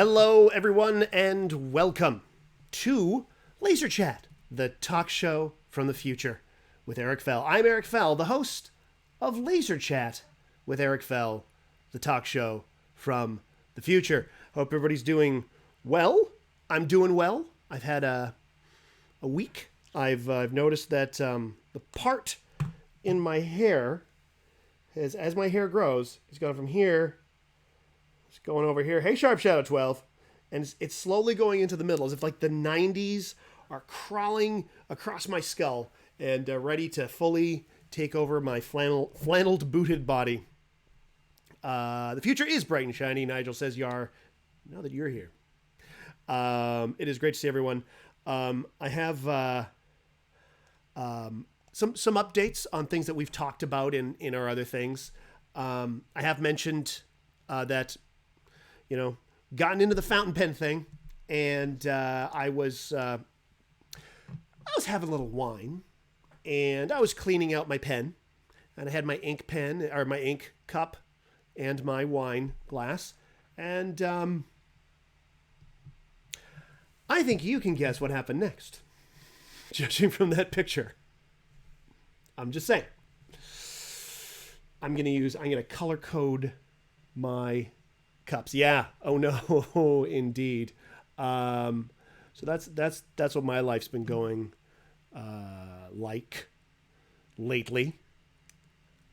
Hello, everyone, and welcome to Laserchat, the talk show from the future with Eric Fell. I'm Eric Fell, the host of Laserchat with Eric Fell, the talk show from the future. Hope everybody's doing well. I'm doing well. I've had a week. I've noticed that the part in my hair, as my hair grows, it's gone from here. It's going over here. Hey, Sharp Shadow 12. And it's slowly going into the middle, as if like the 90s are crawling across my skull and ready to fully take over my flanneled booted body. The future is bright and shiny, Nigel says, Yar, now that you're here. It is great to see everyone. I have some updates on things that we've talked about in our other things. I have mentioned that, gotten into the fountain pen thing, and I was having a little wine, and I was cleaning out my pen, and I had my ink pen, or my ink cup, and my wine glass, and I think you can guess what happened next, judging from that picture. I'm just saying. I'm gonna color code my cups. Yeah. Oh no, indeed. So that's what my life's been going like lately.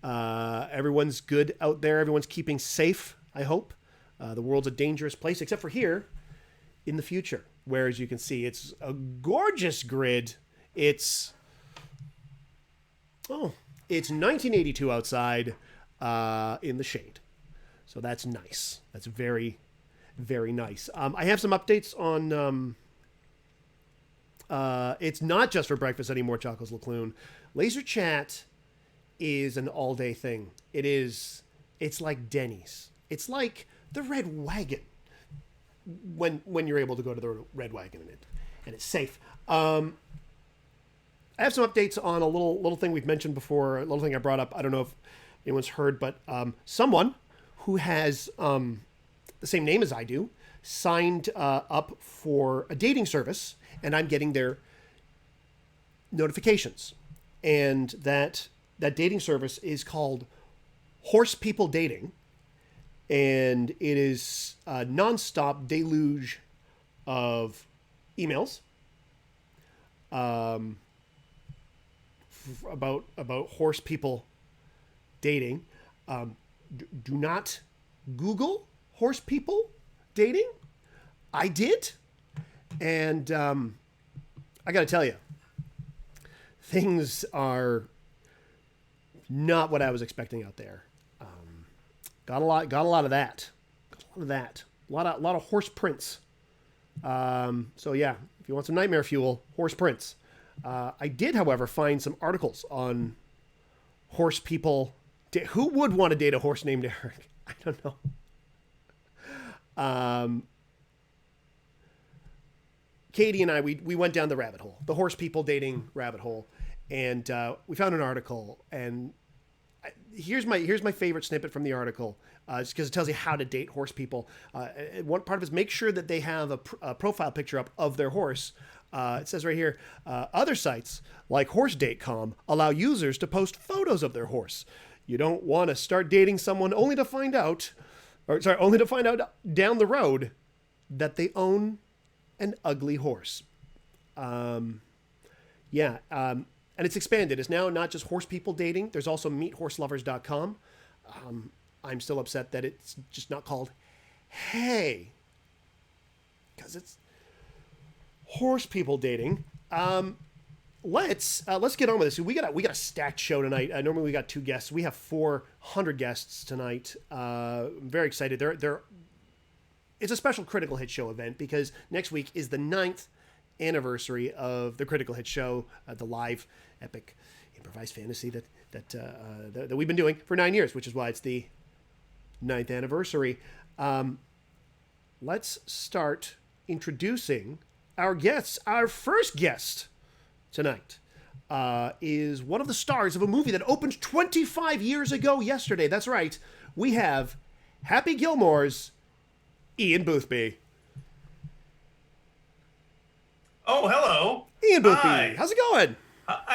Everyone's good out there. Everyone's keeping safe, I hope. The world's a dangerous place, except for here in the future, where, as you can see, it's a gorgeous grid. It's 1982 outside in the shade. So that's nice. That's very, very nice. I have some updates on... it's not just for breakfast anymore, Chocolate's Lecloon. Laserchat is an all-day thing. It's like Denny's. It's like the Red Wagon when you're able to go to the Red Wagon and it's safe. I have some updates on a little thing we've mentioned before, a little thing I brought up. I don't know if anyone's heard, but someone who has the same name as I do signed up for a dating service, and I'm getting their notifications. And that dating service is called Horse People Dating, and it is a nonstop deluge of emails about horse people dating. Do not Google horse people dating. I did, and I got to tell you, things are not what I was expecting out there. Got a lot of that. A lot of horse prints. So yeah, if you want some nightmare fuel, horse prints. I did, however, find some articles on horse people. Who would want to date a horse named Eric? I don't know. Katie and I, we went down the rabbit hole, the horse people dating rabbit hole, and we found an article. And here's my favorite snippet from the article, just because it tells you how to date horse people. One part of it is make sure that they have a profile picture up of their horse. It says right here, other sites like HorseDate.com allow users to post photos of their horse. You don't want to start dating someone only to find out down the road that they own an ugly horse. And it's expanded. It's now not just horse people dating. There's also meethorselovers.com. I'm still upset that it's just not called Hey, because it's horse people dating. Let's get on with this. We got a stacked show tonight. Normally we got 2 guests. We have 400 guests tonight. I'm very excited. It's a special Critical Hit Show event because next week is the 9th anniversary of the Critical Hit Show, the live epic improvised fantasy that we've been doing for 9 years, which is why it's the 9th anniversary. Let's start introducing our guests. Our first guest tonight is one of the stars of a movie that opened 25 years ago yesterday. That's right. We have Happy Gilmore's Ian Boothby. Oh, hello. Ian Boothby, Hi. how's it going?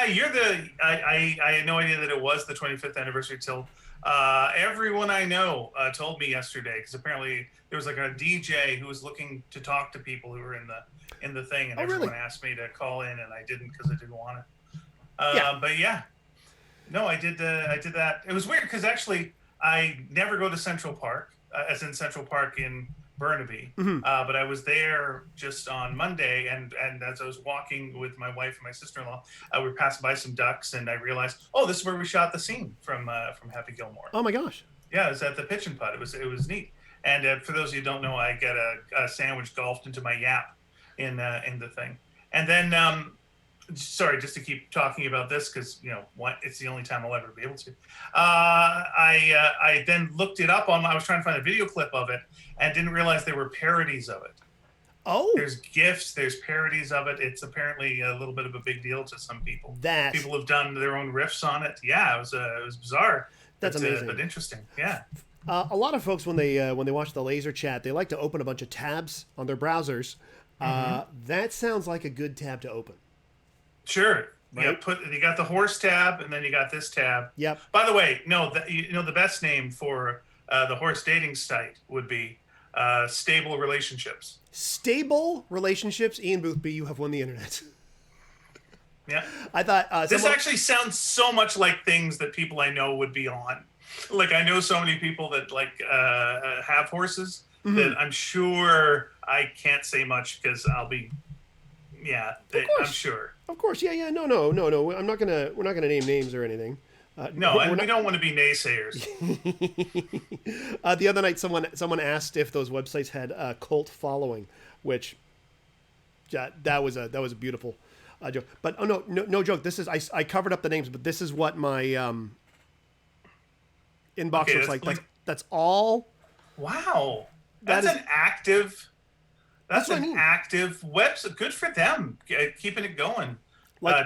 You're the. I had no idea that it was the 25th anniversary till everyone I know told me yesterday because apparently there was like a DJ who was looking to talk to people who were in the thing, and Oh, really? everyone asked me to call in, and I didn't because I didn't want to. Yeah. But yeah, no, I did. I did that. It was weird because actually I never go to Central Park, as in Central Park in Burnaby. But I was there just on Monday, and as I was walking with my wife and my sister-in-law, we were passing by some ducks, and I realized, oh, this is where we shot the scene from Happy Gilmore. Oh my gosh. Yeah, it was at the Pitch and Putt. It was neat. And for those of you who don't know, I get a sandwich golfed into my yap in the thing, and then. Sorry, just to keep talking about this because it's the only time I'll ever be able to. I then looked it up on. I was trying to find a video clip of it and didn't realize there were parodies of it. Oh. There's GIFs, there's parodies of it. It's apparently a little bit of a big deal to some people. People have done their own riffs on it. Yeah, it was bizarre. That's amazing, but interesting. Yeah. A lot of folks when they watch the Laser Chat, they like to open a bunch of tabs on their browsers. That sounds like a good tab to open. Sure. Right? Yeah, you got the horse tab, and then you got this tab. Yep. By the way, no, the best name for the horse dating site would be Stable Relationships. Stable Relationships. Ian Boothby, you have won the internet. Yeah. I thought this actually sounds so much like things that people I know would be on. Like I know so many people that have horses that I'm sure I can't say much because I'll be. Yeah, I'm sure. Of course, yeah. No. We're not gonna name names or anything. No, and we don't want to be naysayers. The other night, someone asked if those websites had a cult following, which that was a beautiful joke. But no joke. This is I covered up the names, but this is what my inbox looks like. That's all. Wow, that's an active. That's an active website. Good for them, keeping it going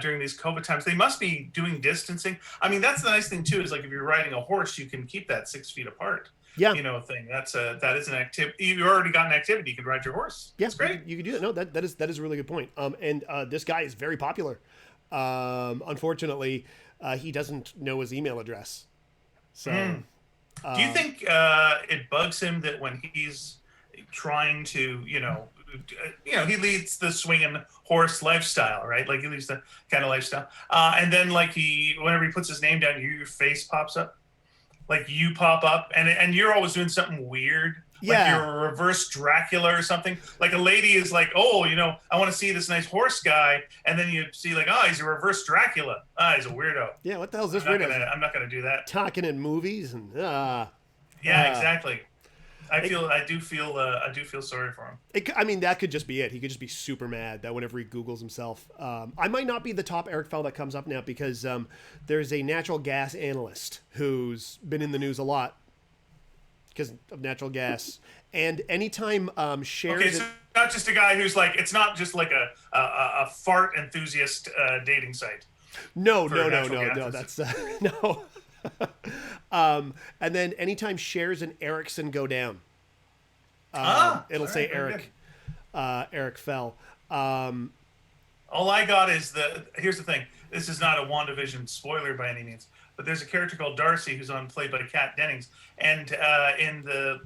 during these COVID times. They must be doing distancing. I mean, that's the nice thing too. Is like if you're riding a horse, you can keep that 6 feet apart. Yeah. Thing. That is an activity. You've already got an activity. You can ride your horse. Yeah, that's great. You can do that. No, that is a really good point. And this guy is very popular. Unfortunately, he doesn't know his email address. So, do you think it bugs him that when he's trying to, he leads the swinging horse lifestyle, right? Like he leads the kind of lifestyle. And then whenever he puts his name down, your face pops up. Like you pop up and you're always doing something weird. Yeah. Like you're a reverse Dracula or something. Like a lady is like, oh, I want to see this nice horse guy. And then you see he's a reverse Dracula. He's a weirdo. Yeah, what the hell is this weirdo? I'm not going to do that. Talking in movies and Yeah, exactly. I do feel sorry for him. That could just be it. He could just be super mad that whenever he Googles himself. I might not be the top Eric Fell that comes up now because there's a natural gas analyst who's been in the news a lot because of natural gas. And anytime shares... Okay, so not just a guy who's it's not just like a fart enthusiast dating site. No. That's... no. And then anytime shares in Ericsson go down, it'll say Eric Fell. All I got is here's the thing. This is not a WandaVision spoiler by any means, but there's a character called Darcy who's played by Kat Dennings, and in the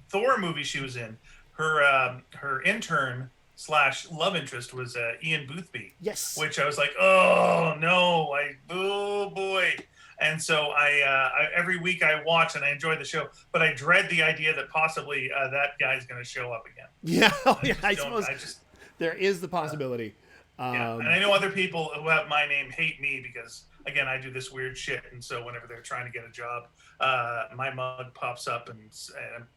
Thor movie she was in, her intern / love interest was Ian Boothby. Yes. Which I was like, oh no, oh boy. And so I every week I watch and I enjoy the show, but I dread the idea that possibly that guy's going to show up again. Yeah, I suppose there is the possibility. Yeah, and I know other people who have my name hate me because, again, I do this weird shit, and so whenever they're trying to get a job, my mug pops up and I'm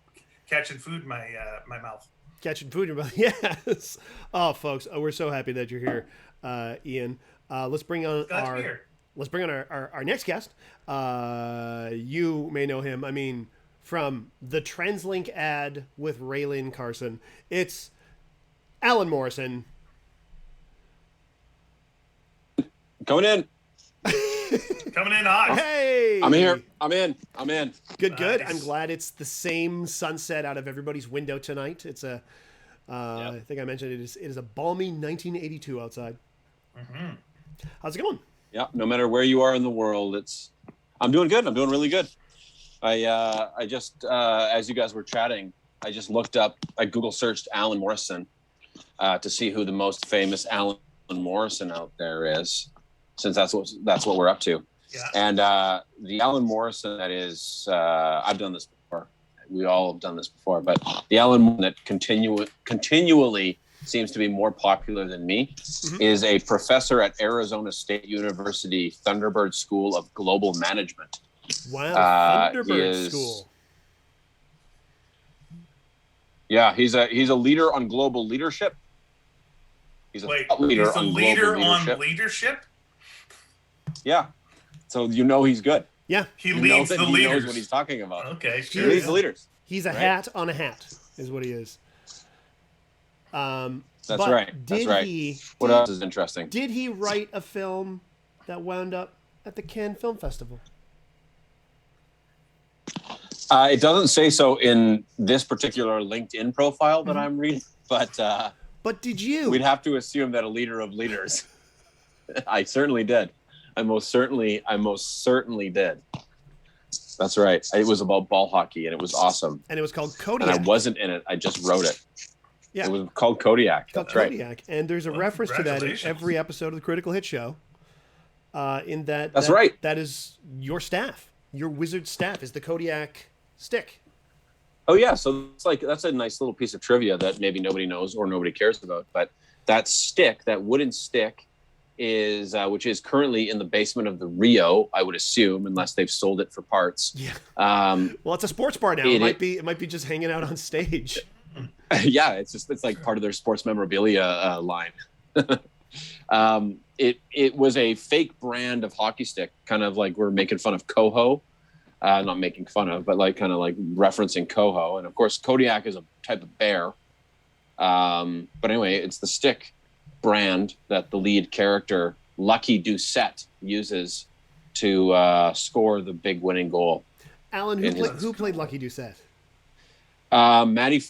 catching food in my mouth. Catching food in your mouth, yes. Oh, folks, we're so happy that you're here, Ian. Let's bring on our next guest. You may know him. From the TransLink ad with Raylene Carson. It's Alan Morrison. Coming in. Coming in hot. Hey. I'm here. I'm in. Good. Nice. I'm glad it's the same sunset out of everybody's window tonight. It's a I think I mentioned it is a balmy 1982 outside. Mm-hmm. How's it going? Yeah, no matter where you are in the world, I'm doing good. I'm doing really good. I just as you guys were chatting, I just looked up. I Google searched Alan Morrison to see who the most famous Alan Morrison out there is, since that's what we're up to. Yeah. And the Alan Morrison that is, I've done this before. We all have done this before, but the Alan Morrison that continually seems to be more popular than me is a professor at Arizona State University Thunderbird School of Global Management. Wow, Thunderbird School. Yeah, he's a leader on global leadership. He's a leader on global leadership. Yeah, so he's good. Yeah, he leads the leaders. He knows what he's talking about. Okay, sure. He leads the leaders. He's a hat on a hat, is what he is. That's right. What else is interesting? Did he write a film that wound up at the Cannes Film Festival? It doesn't say so in this particular LinkedIn profile that I'm reading, but did you? We'd have to assume that a leader of leaders. I certainly did. I most certainly did. That's right. It was about ball hockey, and it was awesome. And it was called Kodiak. And I wasn't in it. I just wrote it. Yeah. It was called Kodiak. That's Kodiak. right. And there's a reference to that in every episode of the Critical Hit Show. That's right. That is your staff. Your wizard staff is the Kodiak stick. Oh yeah, so that's a nice little piece of trivia that maybe nobody knows or nobody cares about. But that stick, that wooden stick, is which is currently in the basement of the Rio, I would assume, unless they've sold it for parts. Yeah. Well, it's a sports bar now. It might be just hanging out on stage. Yeah, it's like part of their sports memorabilia line. It was a fake brand of hockey stick, kind of like we're making fun of Coho. Not making fun of, but kind of referencing Coho. And of course, Kodiak is a type of bear. But anyway, it's the stick brand that the lead character, Lucky Doucette, uses to score the big winning goal. Alan, who played Lucky Doucette? Matty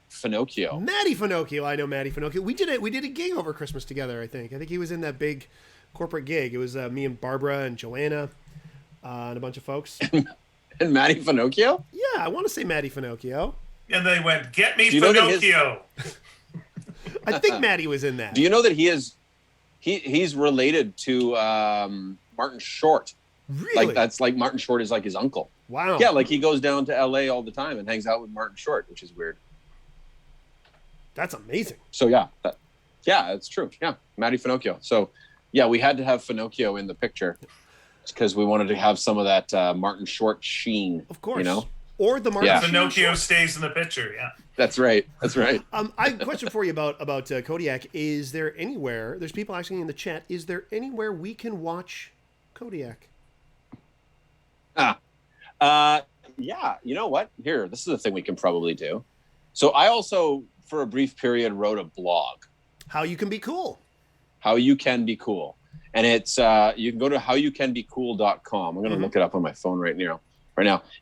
Finocchio. Matty Finocchio. I know Matty Finocchio. We did a gig over Christmas together, I think. I think he was in that big corporate gig. It was me and Barbara and Joanna. And a bunch of folks. And Matty Finocchio? Yeah, I want to say Matty Finocchio. And they went, "Get me Finocchio." I think Matty was in that. Do you know that he's related to Martin Short? Really? That's Martin Short is like his uncle. Wow. Yeah, he goes down to LA all the time and hangs out with Martin Short, which is weird. That's amazing. So yeah, it's true. Yeah, Matty Finocchio. So yeah, we had to have Finocchio in the picture. Because we wanted to have some of that Martin Short sheen. Of course. Or the Martin Sheen. Pinocchio stays in the picture, yeah. That's right. I have a question for you about Kodiak. Is there anywhere, there's people asking in the chat, is there anywhere we can watch Kodiak? Yeah, you know what? Here, this is a thing we can probably do. So I also, for a brief period, wrote a blog. How You Can Be Cool. How You Can Be Cool. And it's you can go to howyoucanbecool.com. I'm going to look it up on my phone right now.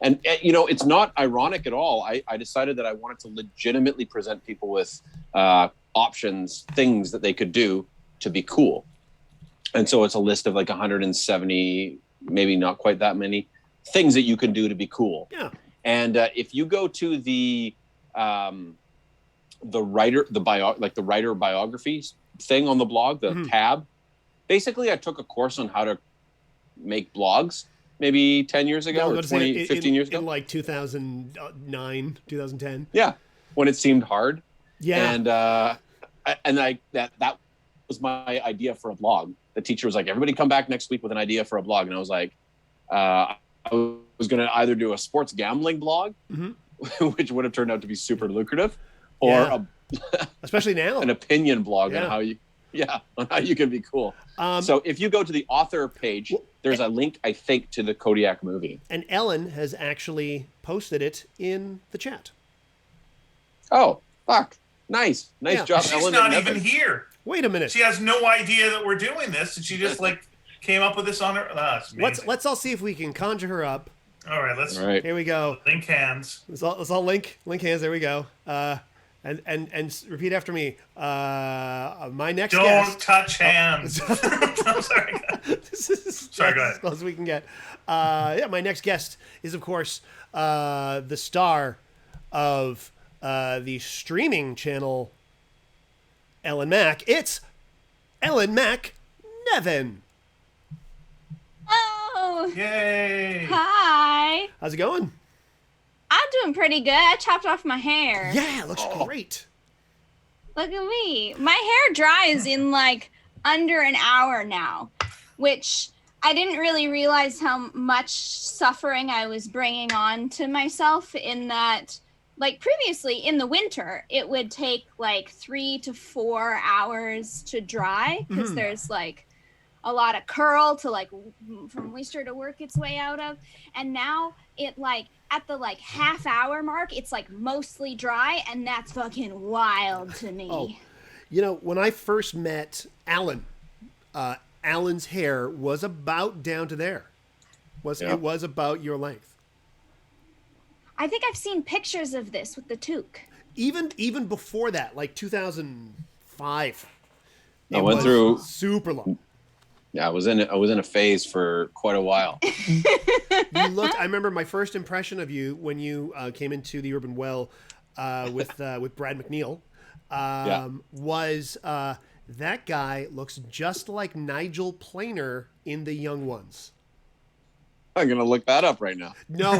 And it's not ironic at all. I decided that I wanted to legitimately present people with options, things that they could do to be cool. And so it's a list of 170, maybe not quite that many things that you can do to be cool. Yeah. And if you go to the writer biographies thing on the blog, the tab. Basically, I took a course on how to make blogs maybe 10 years ago or 15 years ago. In 2009, 2010. Yeah, when it seemed hard. Yeah. And that was my idea for a blog. The teacher was like, everybody come back next week with an idea for a blog. And I was like, I was going to either do a sports gambling blog, which would have turned out to be super lucrative, or especially now, an opinion blog on how you can be cool. So if you go to the author page, there's a link, I think, to the Kodiak movie. And Ellen has actually posted it in the chat. Oh, fuck. Nice job, She's Ellen. She's not even here. Wait a minute. She has no idea that we're doing this, and she just came up with this on her. Let's all see if we can conjure her up. All right, Here we go. Link hands. Let's all link hands. There we go. And repeat after me. My next Don't guest. touch hands. I'm sorry. This is Sorry, go as ahead. close as we can get. My next guest is, of course, the star of the streaming channel Ellen Mac. It's Ellen Mac Nevin. Oh, Yay. hi. How's it going? I'm doing pretty good. I chopped off my hair. Yeah, it looks great. Look at me. My hair dries in like under an hour now, which I didn't really realize how much suffering I was bringing on to myself in that, like previously in the winter, it would take like 3 to 4 hours to dry because there's like a lot of curl to like from moisture to work its way out of. And now it like at the like half hour mark, it's like mostly dry, and that's fucking wild to me. Oh, you know, when I first met Alan, Alan's hair was about down to there. It was about your length. I think I've seen pictures of this with the toque. Even before that, like 2005. I went through. super long. Yeah, I was in a phase for quite a while. You looked. I remember my first impression of you when you came into the Urban Well with Brad McNeil. Was that guy looks just like Nigel Planer in The Young Ones. I'm gonna look that up right now. No,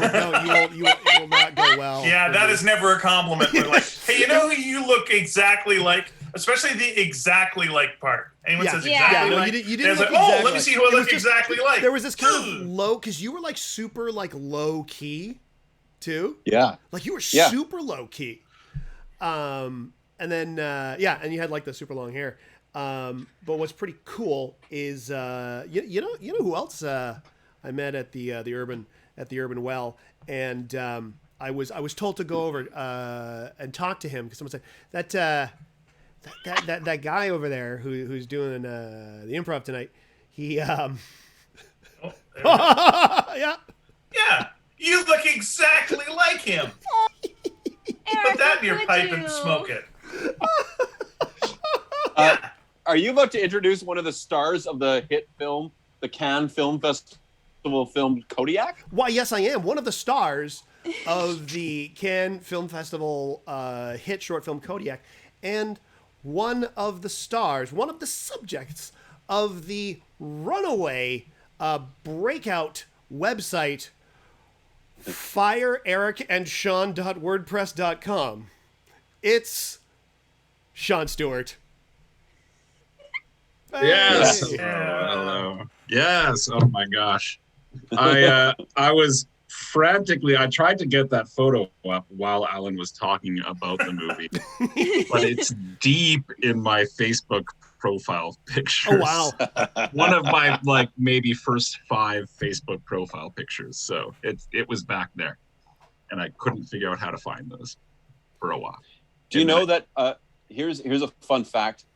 you will not go well. Yeah, that is never a compliment. We're like, hey, you know who you look exactly like? Especially the exactly like part. Anyone says exactly no, like, you didn't there's look like, exactly let me see who I look exactly like. There was this kind of low, because you were like super like low key, too. Yeah. Like you were super low key. And then and you had like the super long hair. But what's pretty cool is you know who else I met at the Urban Well, and I was told to go over and talk to him because someone said that guy over there who's doing the improv tonight. He yeah. Yeah, you look exactly like him. Put that in your pipe and smoke it. Are you about to introduce one of the stars of the hit film, the Cannes Film Festival film Kodiak? Why, yes, I am. One of the stars of the Cannes Film Festival hit short film Kodiak, and one of the subjects of the runaway breakout website fireericandsean.wordpress.com. It's Sean Stewart. Yes. Hey. Hello. Yes. Oh my gosh. I was frantically. I tried to get that photo up while Alan was talking about the movie, but it's deep in my Facebook profile pictures. Oh wow. One of my like maybe first 5 Facebook profile pictures. So it was back there, and I couldn't figure out how to find those for a while. Do you know that? Here's a fun fact.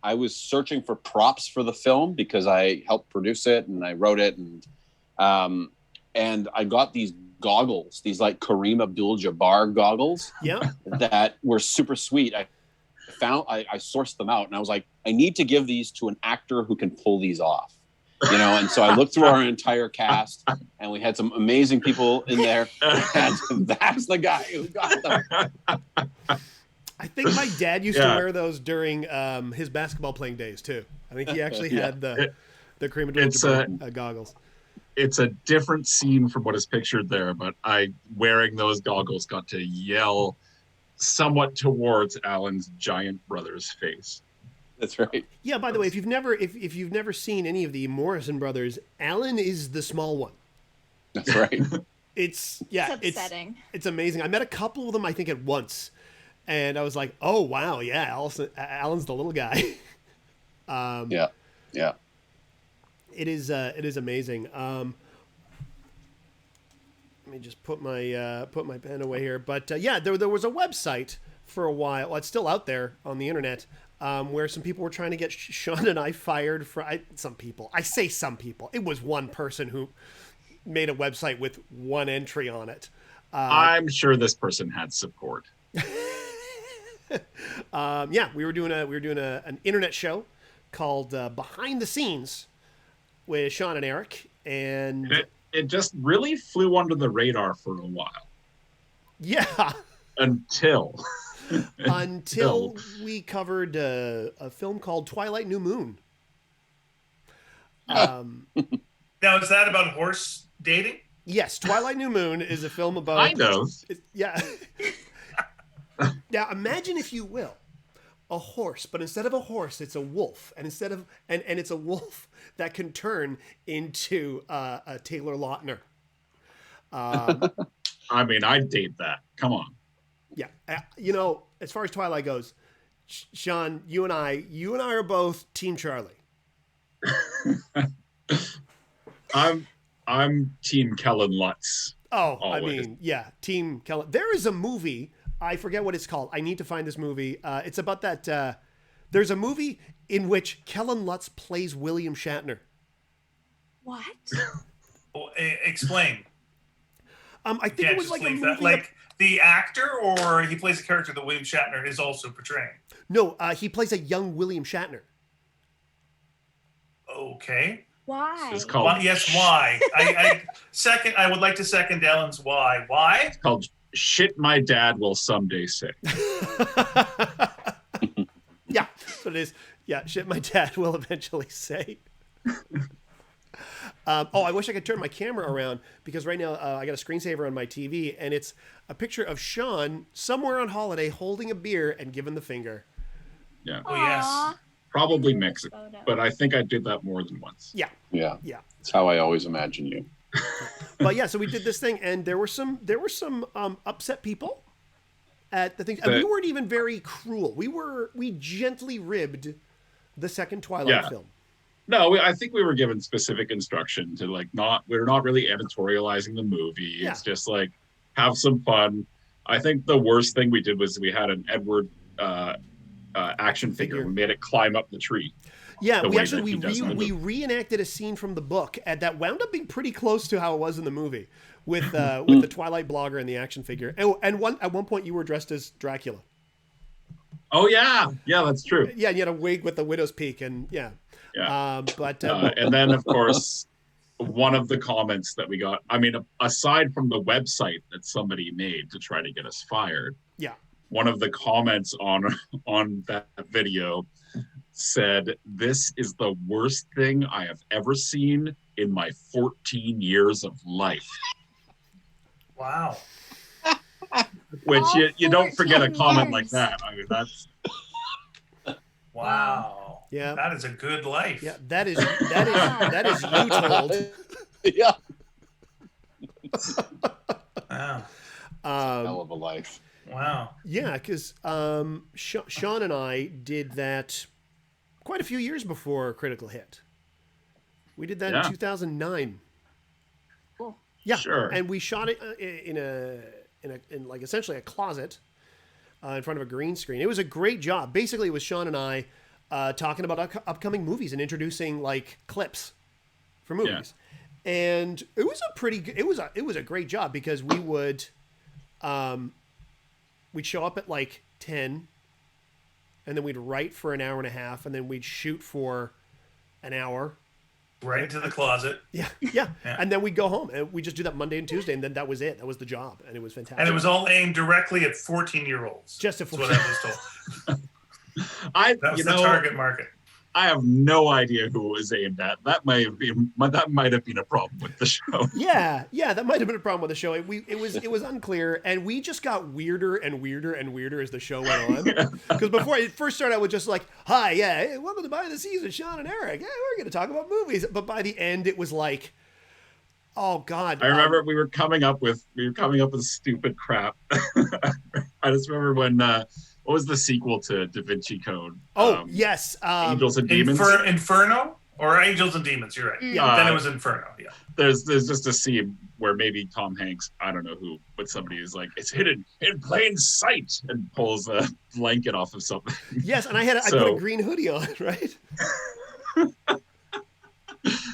I was searching for props for the film because I helped produce it and I wrote it, and I got these goggles, these like Kareem Abdul-Jabbar goggles, that were super sweet. I sourced them out, and I was like, I need to give these to an actor who can pull these off, And so I looked through our entire cast, and we had some amazing people in there, and that's the guy who got them. I think my dad used to wear those during his basketball playing days too. I think he actually had the Kareem Abdul-Jabbar goggles. It's a different scene from what is pictured there, but I, wearing those goggles, got to yell somewhat towards Alan's giant brother's face. That's right. Yeah. By the way, if you've never seen any of the Morrison brothers, Alan is the small one. That's right. It's upsetting. It's amazing. I met a couple of them, I think, at once. And I was like, "Oh wow, yeah, Alan's the little guy." Yeah. It is amazing. Let me just put my pen away here. But there was a website for a while. Well, it's still out there on the internet, where some people were trying to get Sean and I fired for some people. I say some people. It was one person who made a website with one entry on it. I'm sure this person had support. Yeah, we were doing an internet show called Behind the Scenes with Sean and Eric, and It just really flew under the radar for a while yeah, until until we covered a film called Twilight New Moon. Now, is that about horse dating? Yes, Twilight New Moon is a film about. I know. Yeah. Now imagine, if you will, a horse, but instead of a horse, it's a wolf, and it's a wolf that can turn into a Taylor Lautner. I mean, I'd date that. Come on. Yeah, as far as Twilight goes, Sean, you and I are both Team Charlie. I'm Team Kellen Lutz. Oh, Always. I mean, yeah, Team Kellen. There is a movie, I forget what it's called. I need to find this movie. It's about that. There's a movie in which Kellen Lutz plays William Shatner. What? Well, explain. I think Can't it was just like a leave movie. that. Like the actor, or he plays a character that William Shatner is also portraying. No, he plays a young William Shatner. Okay. Why? It's called. Why, yes, why? I would like to second Ellen's why. Why? It's called "Shit My Dad Will Someday Say." Yeah, that's what it is. Yeah, shit my dad will eventually say. I wish I could turn my camera around, because right now I got a screensaver on my TV, and it's a picture of Sean somewhere on holiday holding a beer and giving the finger. Yeah, Oh, yes. Aw. probably Mexican, Photo. but I think I did that more than once. Yeah, Yeah. yeah. That's how I always imagine you. But yeah, so we did this thing, and there were some upset people at the things, and we weren't even very cruel. We gently ribbed the second Twilight film. No, I think we were given specific instruction to we're not really editorializing the movie. Yeah. It's just like, have some fun. I think the worst thing we did was we had an Edward action figure. We made it climb up the tree. Yeah, The we way actually that he does in the we movie. reenacted a scene from the book, and that wound up being pretty close to how it was in the movie, with the Twilight blogger and the action figure. And at one point you were dressed as Dracula. Oh yeah, that's true. Yeah, and you had a wig with the widow's peak, and yeah. Yeah. But And then of course, one of the comments that we got, I mean, aside from the website that somebody made to try to get us fired, yeah, one of the comments on that video said, "This is the worst thing I have ever seen in my 14 years of life." Wow. Which All you don't forget a 14 comment like years. that. I mean, that's Wow. Yeah. That is a good life. yeah, that is you told. Yeah. Wow. Hell of a life. Wow. Yeah, because Sean and I did that quite a few years before Critical hit. We did that Yeah. in 2009. Cool. Yeah, Sure. and we shot it in like essentially a closet in front of a green screen. It was a great job. Basically, it was Sean and I talking about upcoming movies and introducing like clips for movies. And it was it was a great job, because we would we'd show up at like 10, and then we'd write for an hour and a half, and then we'd shoot for an hour. Right into the closet. Yeah. Yeah. And then we'd go home, and we just do that Monday and Tuesday, and then that was it. That was the job, and it was fantastic. And it was all aimed directly at 14-year-olds. Just a That's what I was told. That was the target market. I have no idea who it was aimed at. That might have been a problem with the show. Yeah, that might have been a problem with the show. It was unclear, and we just got weirder and weirder and weirder as the show went on. Because before it first started, I was just like, "Hi, yeah, hey, welcome to Behind the Scenes with Sean and Eric. Yeah, we're going to talk about movies." But by the end, it was like, "Oh God!" I remember we were coming up with stupid crap. I just remember when what was the sequel to Da Vinci Code? Yes, Angels and Demons. Inferno or Angels and Demons? You're right. Yeah. Then it was Inferno. Yeah. There's just a scene where maybe Tom Hanks, I don't know who, but somebody is like, "It's hidden in plain sight," and pulls a blanket off of something. Yes, and I put a green hoodie on, right?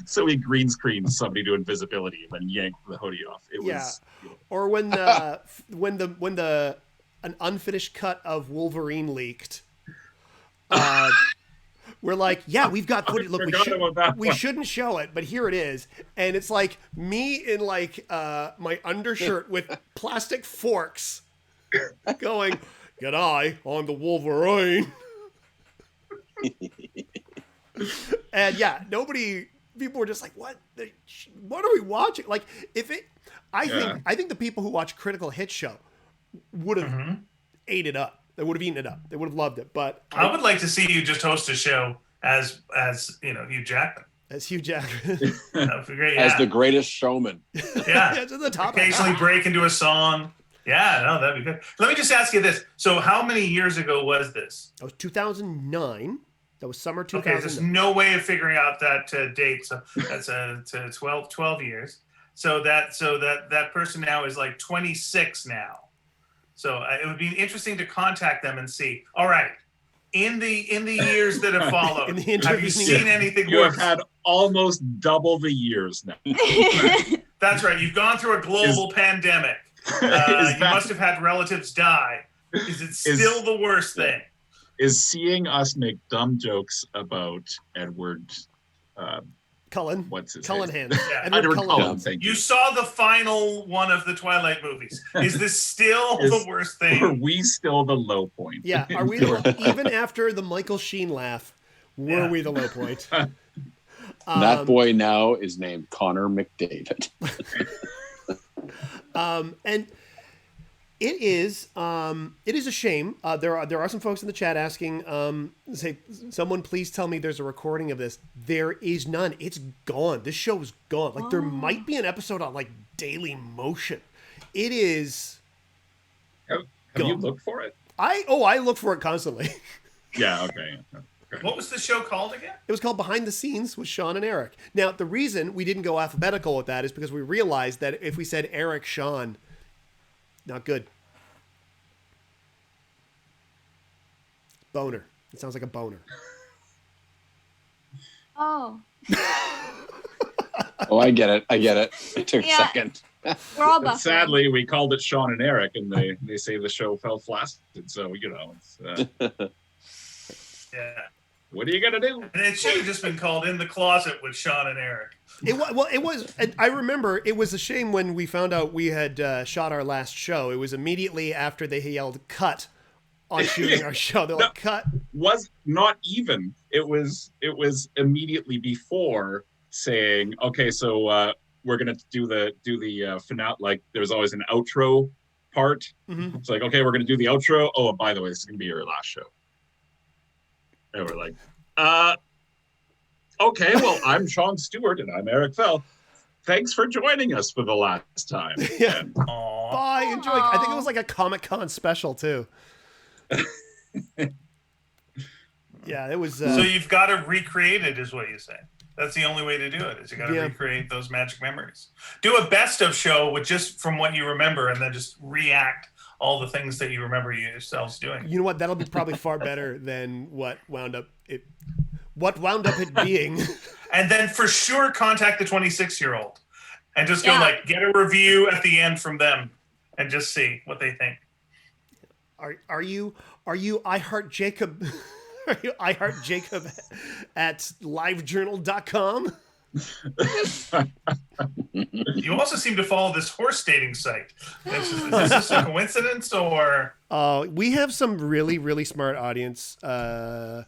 So he green screened somebody to invisibility and then yanked the hoodie off. It Yeah. was Or when the an unfinished cut of Wolverine leaked. We're like, yeah, we've got footage. Look, we shouldn't show it, but here it is. And it's like me in like my undershirt with plastic forks going, "Good eye on the Wolverine." And yeah, people were just like, what are we watching? Like, I think the people who watch Critical Hit Show would have ate it up. They would have eaten it up. They would have loved it. But I would like to see you just host a show as Hugh Jackman. As Hugh Jackman. That would be great. As the greatest showman. Yeah. To the top. Occasionally break into a song. Yeah, no, that'd be good. Let me just ask you this. So how many years ago was this? That was 2009. That was summer 2009. Okay, there's no way of figuring out that date. So that's 12 years. So that person now is like 26 now. So it would be interesting to contact them and see. All right, in the years that have followed, have you seen anything you worse? have had almost double the years now. That's right. You've gone through a global pandemic. You must have had relatives die. Is it still the worst thing? Is seeing us make dumb jokes about Edward Cullen. What's his Cullen name? Hand. Yeah. Edward Cullen. Thank you. You saw the final one of the Twilight movies. Is this still the worst thing? Are we still the low point? Yeah. Are we even after the Michael Sheen laugh? Were we the low point? That boy now is named Connor McDavid. And it is a shame. There are some folks in the chat asking, say, someone please tell me there's a recording of this. There is none. It's gone. This show is gone. Like there might be an episode on like Daily Motion. It is. Have you looked for it? I look for it constantly. Yeah. Okay. What was the show called again? It was called Behind the Scenes with Sean and Eric. Now, the reason we didn't go alphabetical with that is because we realized that if we said Eric, Sean, not good. Boner. It sounds like a boner. Oh. Oh, I get it. It took a second. We're all buffering. Sadly, we called it Sean and Eric, and they say the show fell flaccid. So it's, Yeah. what are you gonna do? And it should have just been called In the Closet with Sean and Eric. It was. I remember it was a shame when we found out we had shot our last show. It was immediately after they yelled "cut" on shooting our show. They're like, "Cut." Was not even. It was immediately before saying, okay, so we're gonna do the finale. Like there's always an outro part. Mm-hmm. It's like, okay, we're gonna do the outro. Oh, and by the way, this is gonna be your last show. And we're like, okay, well, I'm Sean Stewart and I'm Eric Fell. Thanks for joining us for the last time. Yeah. And, bye. Enjoy. I think it was like a Comic-Con special too. Yeah, it was. So you've got to recreate it, is what you say. That's the only way to do it. Is you got to recreate those magic memories. Do a best of show with just from what you remember, and then just react all the things that you remember yourselves doing. You know what? That'll be probably far better than what wound up it being. And then for sure contact the 26-year-old and just go like get a review at the end from them and just see what they think. Are you I Heart Jacob? Are you I Heart Jacob at livejournal.com? You also seem to follow this horse dating site. Is this a coincidence or? We have some really, really smart audience. I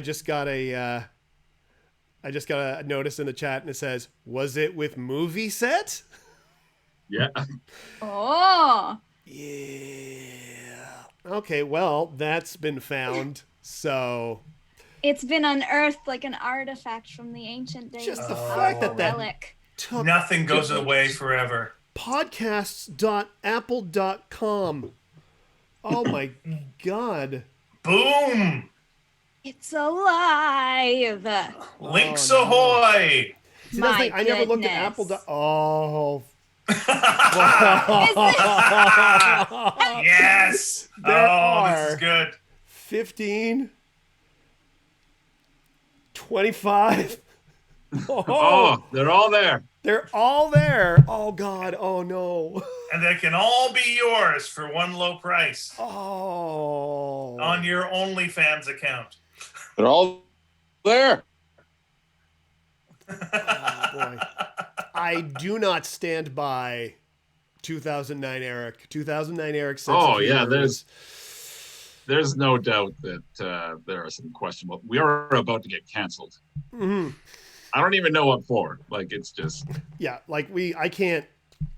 just got a notice in the chat and it says, "Was it with movie set?" yeah. Oh. Yeah. Okay. Well, that's been found. So. It's been unearthed like an artifact from the ancient days. Just the fact that relic. Took nothing goes away forever. Podcasts.apple.com. Oh my God. Boom. It's alive. Links ahoy. See, that's the thing, I never looked at Apple. Oh. Yes. This is good. 15. 25. Oh, they're all there. They're all there. Oh, God. Oh, no. And they can all be yours for one low price Oh. on your OnlyFans account. They're all there. Oh, boy. I do not stand by 2009 Eric. 2009 Eric said, Oh, yeah, there's no doubt that there are some questionable. We are about to get canceled. Mm-hmm. I don't even know what for. Like, it's just. Yeah, like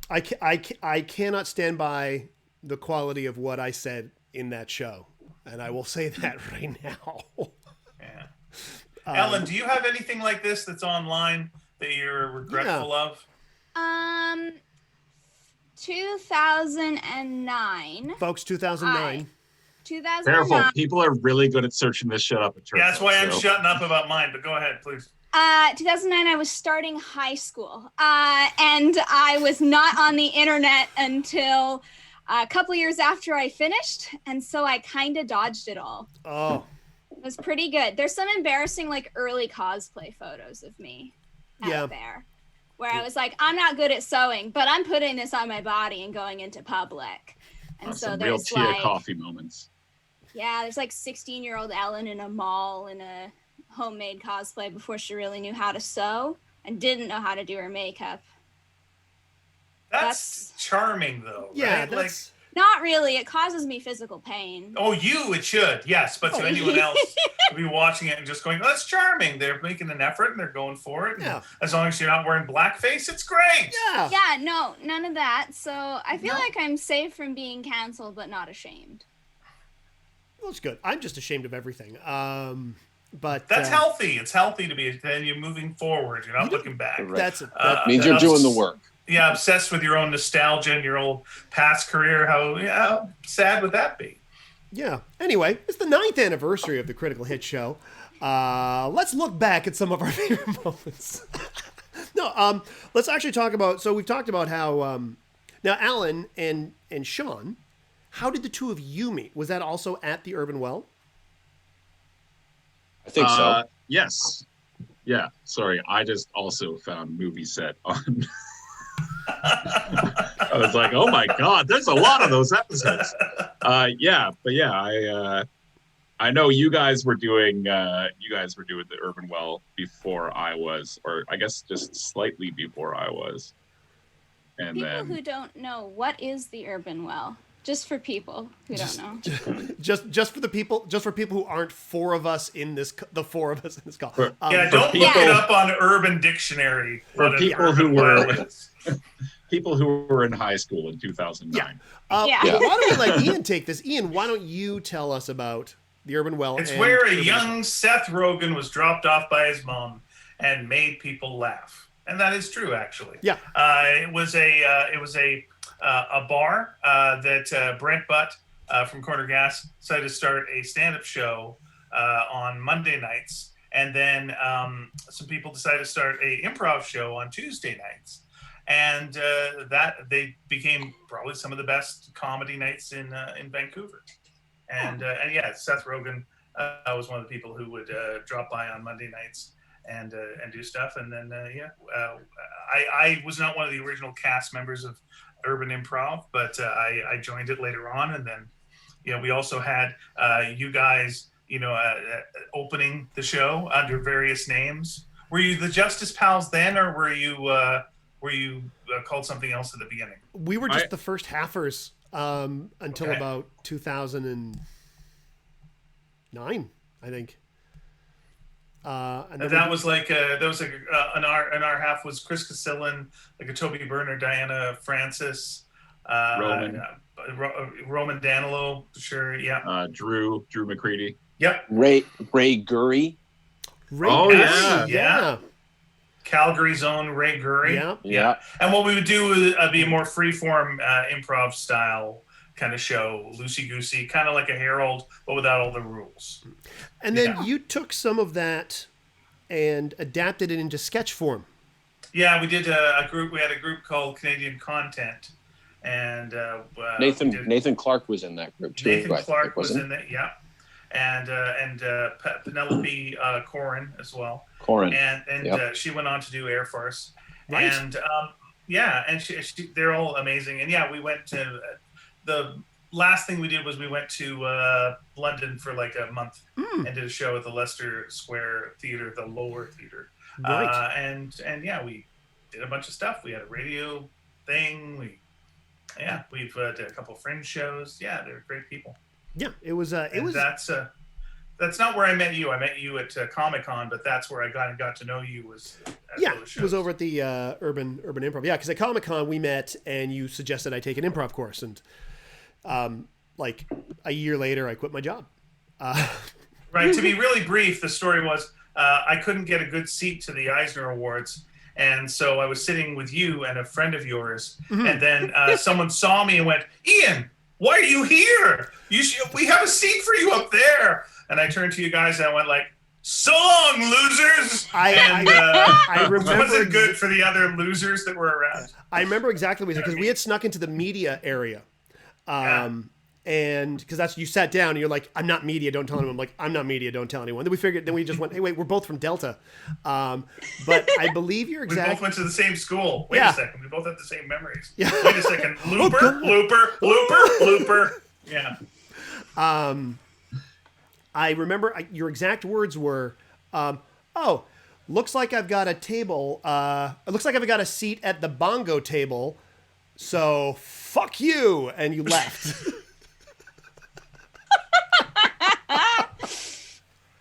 I cannot stand by the quality of what I said in that show, and I will say that right now. Yeah. Ellen, do you have anything like this that's online that you're regretful of? 2009. Folks, 2009. 2009. Careful. People are really good at searching this shit up at church. Yeah, that's why I'm shutting up about mine, but go ahead, please. 2009, I was starting high school, and I was not on the internet until a couple years after I finished, and so I kind of dodged it all. Oh. It was pretty good. There's some embarrassing, like, early cosplay photos of me out there, where I was like, I'm not good at sewing, but I'm putting this on my body and going into public. And so some there's real Tia like, Coffee moments. yeah, there's like 16-year-old Ellen in a mall in a homemade cosplay before she really knew how to sew and didn't know how to do her makeup. That's charming, though. Yeah, right? that's... Not really. It causes me physical pain. Oh, it should, yes. But to anyone else to be watching it and just going, oh, that's charming. They're making an effort and they're going for it. Yeah. As long as you're not wearing blackface, it's great. Yeah. Yeah, no, none of that. So I feel like I'm safe from being canceled, but not ashamed. Well, it's good. I'm just ashamed of everything. But that's healthy. It's healthy to be. Then you're moving forward. You're not looking back. Right. That's means you're doing the work. Yeah, obsessed with your own nostalgia and your old past career. How sad would that be? Yeah. Anyway, it's the 9th anniversary of the Critical Hit Show. Let's look back at some of our favorite moments. No, let's actually talk about. So we've talked about how now Alan and Sean. How did the two of you meet? Was that also at the Urban Well? I think so. Yes. Yeah. Sorry, I just also found Movie Set on. I was like, oh my God, there's a lot of those episodes. I know you guys were doing the Urban Well before I was, or I guess just slightly before I was. And people who don't know, what is the Urban Well? Just for people who don't know. just for people who aren't four of us in this call. Don't look it up on Urban Dictionary. For people who were people who were in high school in 2009. Why don't we let Ian take this? Ian, why don't you tell us about the Urban Well? It's where a young Seth Rogen was dropped off by his mom and made people laugh, and that is true, actually. Yeah. It was a bar that Brent Butt from Corner Gas decided to start a stand-up show on Monday nights, and then some people decided to start a improv show on Tuesday nights, and that they became probably some of the best comedy nights in Vancouver. And Seth Rogen was one of the people who would drop by on Monday nights and do stuff. And then I was not one of the original cast members of Urban Improv, but I joined it later on. And then we also had you guys opening the show under various names. Were you the Justice Pals then, or were you called something else at the beginning? We were just the first halfers until about 2009, I think. And that was like an our half was Chris Casillan, like a Toby Burner, Diana Francis, Roman Danilo, sure, yeah. Drew McCready. Yep. Ray Gurry. Yeah. Calgary's own Ray Gurry. Yeah. And what we would do would be a more free-form improv style kind of show, loosey-goosey, kind of like a Herald, but without all the rules. And then you took some of that and adapted it into sketch form. Yeah, we did a group. We had a group called Canadian Content, and Nathan Clark was in that group too. Nathan Clark was in that, yeah. and Penelope Corin as well. Corin. And she went on to do Air Force. Right. And and they're all amazing. And we went to the last thing we did was we went to London for like a month and did a show at the Leicester Square Theatre, the Lower Theatre. Right. And we did a bunch of stuff. We had a radio thing. We've did a couple of fringe shows. Yeah, they're great people. Yeah, it was. That's not where I met you. I met you at Comic-Con, but that's where I got to know you was at those shows. It was over at the Urban Improv. Yeah, because at Comic-Con we met, and you suggested I take an improv course, and like a year later I quit my job. Right. To be really brief, the story was I couldn't get a good seat to the Eisner Awards, and so I was sitting with you and a friend of yours, and then someone saw me and went, "Ian, why are you here? We have a seat for you up there." And I turned to you guys and I went like, "So long, losers!" I remember. Was it good for the other losers that were around? I remember exactly what you said, because we had snuck into the media area. And because that's, you sat down and you're like, "I'm not media, don't tell anyone." I'm like, "I'm not media, don't tell anyone." Then we just went, "Hey, wait, we're both from Delta." But I believe you're exactly. We both went to the same school. Wait a second. We both have the same memories. Yeah. Wait a second. Looper. Yeah. I remember your exact words were, looks like I've got a table. It looks like I've got a seat at the bongo table. So fuck you. And you left.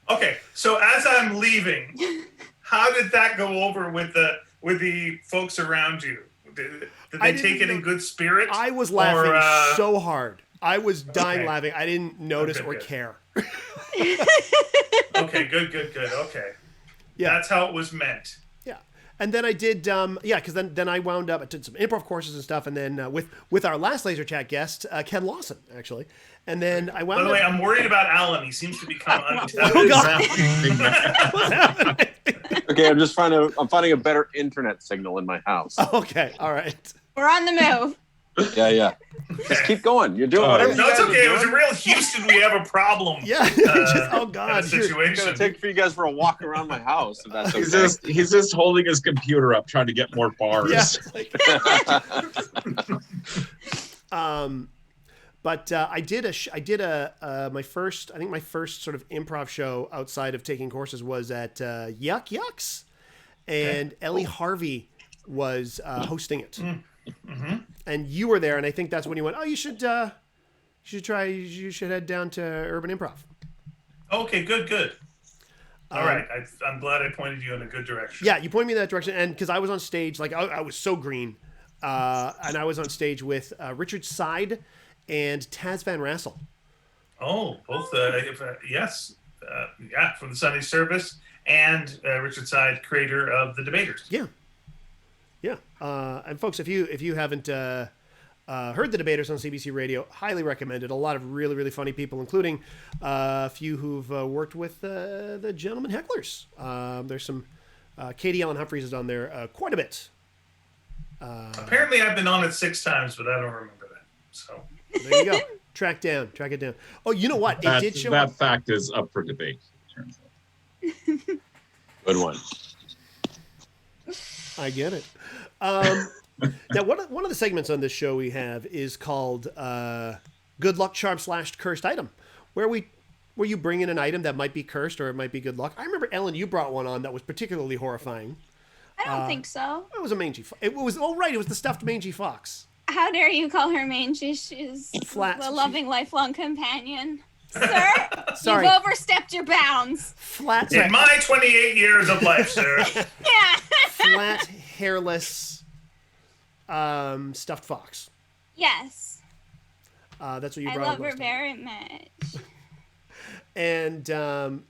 Okay. So as I'm leaving, how did that go over with the folks around you? Did they take it in good spirit? I was laughing so hard. I was dying laughing. I didn't notice or care. Okay, good. Okay. Yeah. That's how it was meant. Yeah. And then I did, because then I wound up, I did some improv courses and stuff, and then with our last Laser Chat guest, Ken Lawson, actually. And then I wound up... By the way, I'm worried about Alan. He seems to become untethered. Oh, God. What's happening? Okay, I'm finding a better internet signal in my house. Okay, all right. We're on the move. Yeah. Just keep going. You're doing whatever. No, it's okay. It was a real Houston. We have a problem. Yeah. Oh God. Situation. I'm gonna take for you guys for a walk around my house. If that's okay. He's just holding his computer up, trying to get more bars. Yeah. But I did my first sort of improv show outside of taking courses was at Yuck Yucks, and Ellie Harvey was hosting it. Mm-hmm. And you were there, and I think that's when you went, "Oh, you should head down to Urban Improv." Okay, good. All right, I'm glad I pointed you in a good direction. Yeah, you pointed me in that direction, and because I was on stage, like I was so green, and I was on stage with Richard Side and Taz Van Rassel. Oh, both yes, from the Sunday Service, and Richard Side, creator of The Debaters. Yeah. And folks, if you haven't heard The Debaters on CBC Radio, highly recommended. A lot of really, really funny people, including a few who've worked with the Gentlemen Hecklers. There's some Katie Ellen Humphreys is on there quite a bit. Apparently, I've been on it 6 times, but I don't remember that. So there you go. Track it down. Oh, you know what? It did show that fact is up for debate. Turns out. Good one. I get it. Now, one of the segments on this show we have is called Good Luck Charm / Cursed Item, where you bring in an item that might be cursed or it might be good luck. I remember, Ellen, you brought one on that was particularly horrifying. I don't think so. It was a mangy fox. It was the stuffed mangy fox. How dare you call her mangy? She's Flat. a loving, lifelong companion. Sir, Sorry. You've overstepped your bounds. Flat. in my 28 years of life, sir. Yeah. Flat, hairless, stuffed fox. Yes. That's what you I brought love on. her very much. And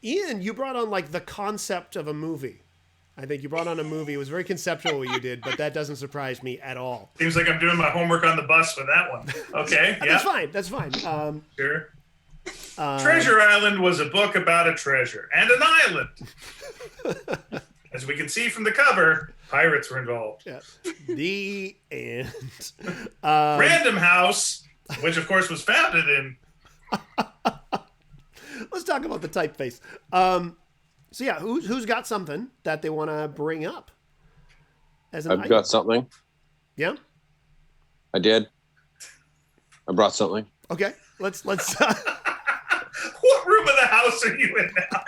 Ian, you brought on like the concept of a movie. I think you brought on a movie. It was very conceptual what you did, but that doesn't surprise me at all. Seems like I'm doing my homework on the bus with that one. Okay, yeah. That's fine. Sure. Treasure Island was a book about a treasure and an island. As we can see from the cover, pirates were involved. Yeah. The end. Random House, which of course was founded in... let's talk about the typeface. So yeah, who's got something that they want to bring up? I've got something. Yeah, I did. I brought something. Okay, let's. What room of the house are you in now?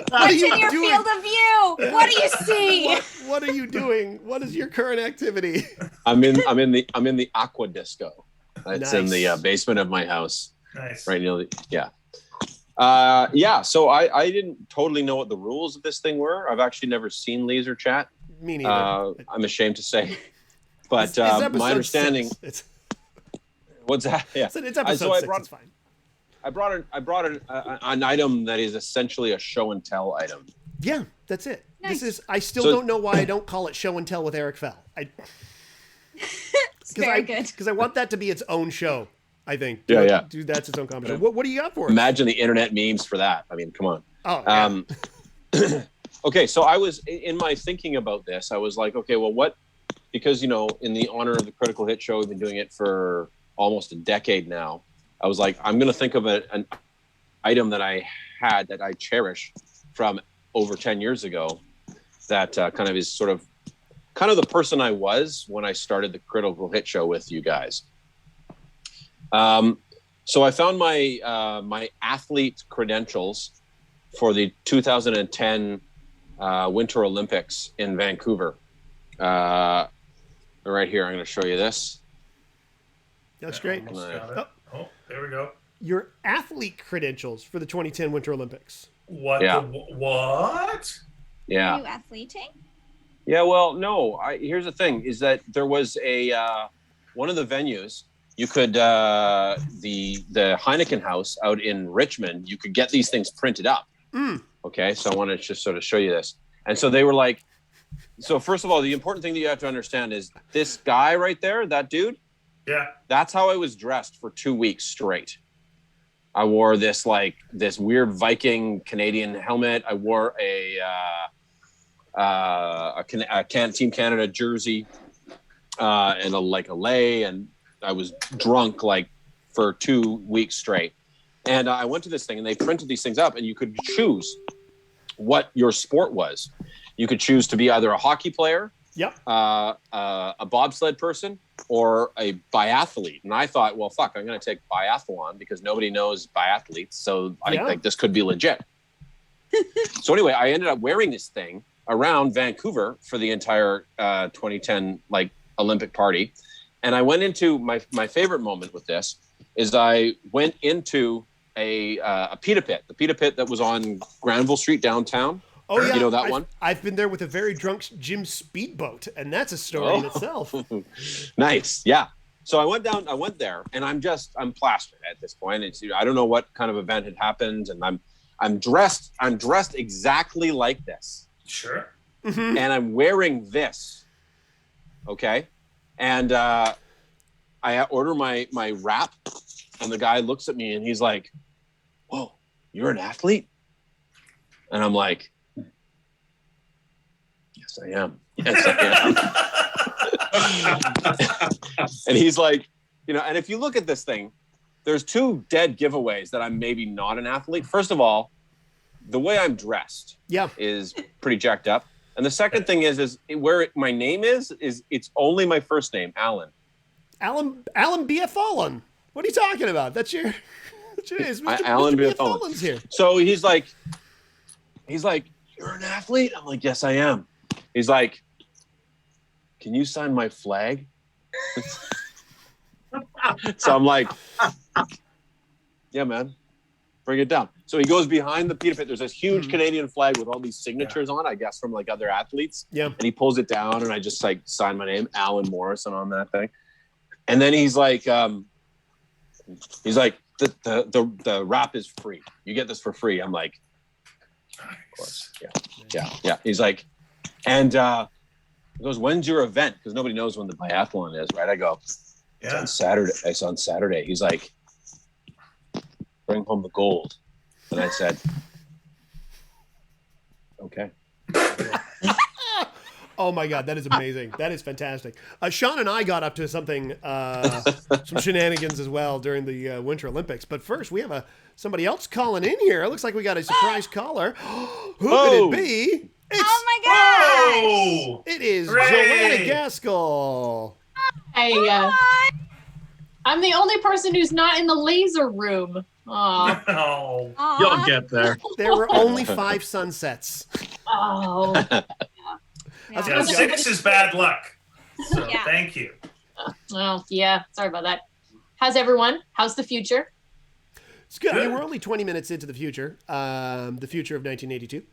What's in your field of view? What do you see? What are you doing? What is your current activity? I'm in the aqua disco. It's in the Nice. basement of my house. Nice. Right near so I didn't totally know what the rules of this thing were. I've actually never seen Laserchat. Me neither. I'm ashamed to say, but It's episode my understanding. 6. It's What's that? Yeah. it's episode 6. It's fine. I brought an item that is essentially a show and tell item. Yeah, that's it. Nice. I still don't know why I don't call it Show and Tell with Eric Fell. It's very good. Because I want that to be its own show. I think. Yeah. Dude, that's its own competition. What do you got for it? Imagine the internet memes for that. I mean, come on. Oh, yeah. Okay, so I was in my thinking about this. I was like, okay, well, what? Because in the honor of the Critical Hit Show, we've been doing it for almost a decade now. I was like, I'm going to think of an item that I had that I cherish from over 10 years ago. That kind of is sort of the person I was when I started the Critical Hit Show with you guys. So I found my athlete credentials for the 2010 Winter Olympics in Vancouver. Right here, I'm going to show you this. That's great. Almost got it. Oh, there we go. Your athlete credentials for the 2010 Winter Olympics. What? Yeah. What? Yeah. Are you athleting? Yeah, well, no. Here's the thing: is that there was a one of the venues. You could the Heineken House out in Richmond. You could get these things printed up. Okay, so I want to just sort of show you this. And so they were like, so first of all, the important thing that you have to understand is this guy right there, that dude. Yeah. That's how I was dressed for 2 weeks straight. I wore this weird Viking Canadian helmet. I wore a Team Canada jersey and a lei, and I was drunk for 2 weeks straight. And I went to this thing, and they printed these things up, and you could choose what your sport was. You could choose to be either a hockey player, Yep. a bobsled person, or a biathlete. And I thought, well, fuck, I'm going to take biathlon because nobody knows biathletes. So I think this could be legit. So anyway, I ended up wearing this thing around Vancouver for the entire 2010 Olympic party. And I went into my favorite moment with this is I went into a pita pit, the pita pit that was on Granville Street downtown. Oh yeah, you know that one? I've been there with a very drunk Jim Speedboat, and that's a story in itself. Nice, yeah. So I went there, and I'm plastered at this point. I don't know what kind of event had happened, and I'm dressed exactly like this. Sure. Mm-hmm. And I'm wearing this. Okay, and I order my wrap, and the guy looks at me, and he's like, "Whoa, you're an athlete?" And I'm like, "Yes, I am. Yes, I am." And he's like, and if you look at this thing, there's 2 dead giveaways that I'm maybe not an athlete. First of all, the way I'm dressed is pretty jacked up. And the second thing is where my name is it's only my first name, Alan. Alan B. Fallen. What are you talking about? That's your name. Mr. Alan B. B. Fallen. Fallen's here. So he's like, "You're an athlete?" I'm like, "Yes, I am." He's like, "Can you sign my flag?" So I'm like, "Yeah, man, bring it down." So he goes behind the pita pit. There's this huge Canadian flag with all these signatures on, I guess, from other athletes. Yeah. And he pulls it down, and I just sign my name, Alan Morrison, on that thing. And then he's like, the wrap is free. You get this for free. I'm like, of course. Yeah. He's like, and he goes, "When's your event?" Because nobody knows when the biathlon is, right? I go, "It's on Saturday." It's on Saturday. He's like, "Bring home the gold." And I said, "Okay." Oh my God, that is amazing. That is fantastic. Sean and I got up to something, some shenanigans as well during the Winter Olympics. But first, we have somebody else calling in here. It looks like we got a surprise caller. Who could it be? Oh my God! Oh! It is Hooray! Joanna Gaskell. Hey, I'm the only person who's not in the laser room. Oh, Oh. Aw. You'll get there. There were only 5 sunsets. oh. That's Yeah, good job. 6 is bad luck. So Yeah. thank you. Oh, yeah. Sorry about that. How's everyone? How's the future? It's good. I mean, Good. we're only 20 minutes into the future of 1982.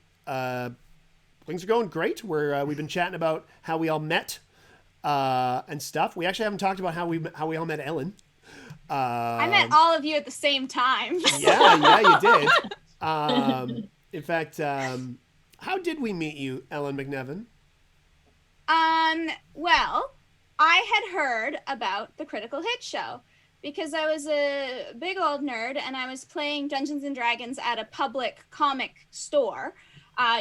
Things are going great. We've been chatting about how we all met and stuff. We actually haven't talked about how we all met Ellen. I met all of you at the same time. Yeah, you did. In fact, how did we meet you, Ellen McNevin? Well, I had heard about the Critical Hit show because I was a big old nerd and I was playing Dungeons and Dragons at a public comic store.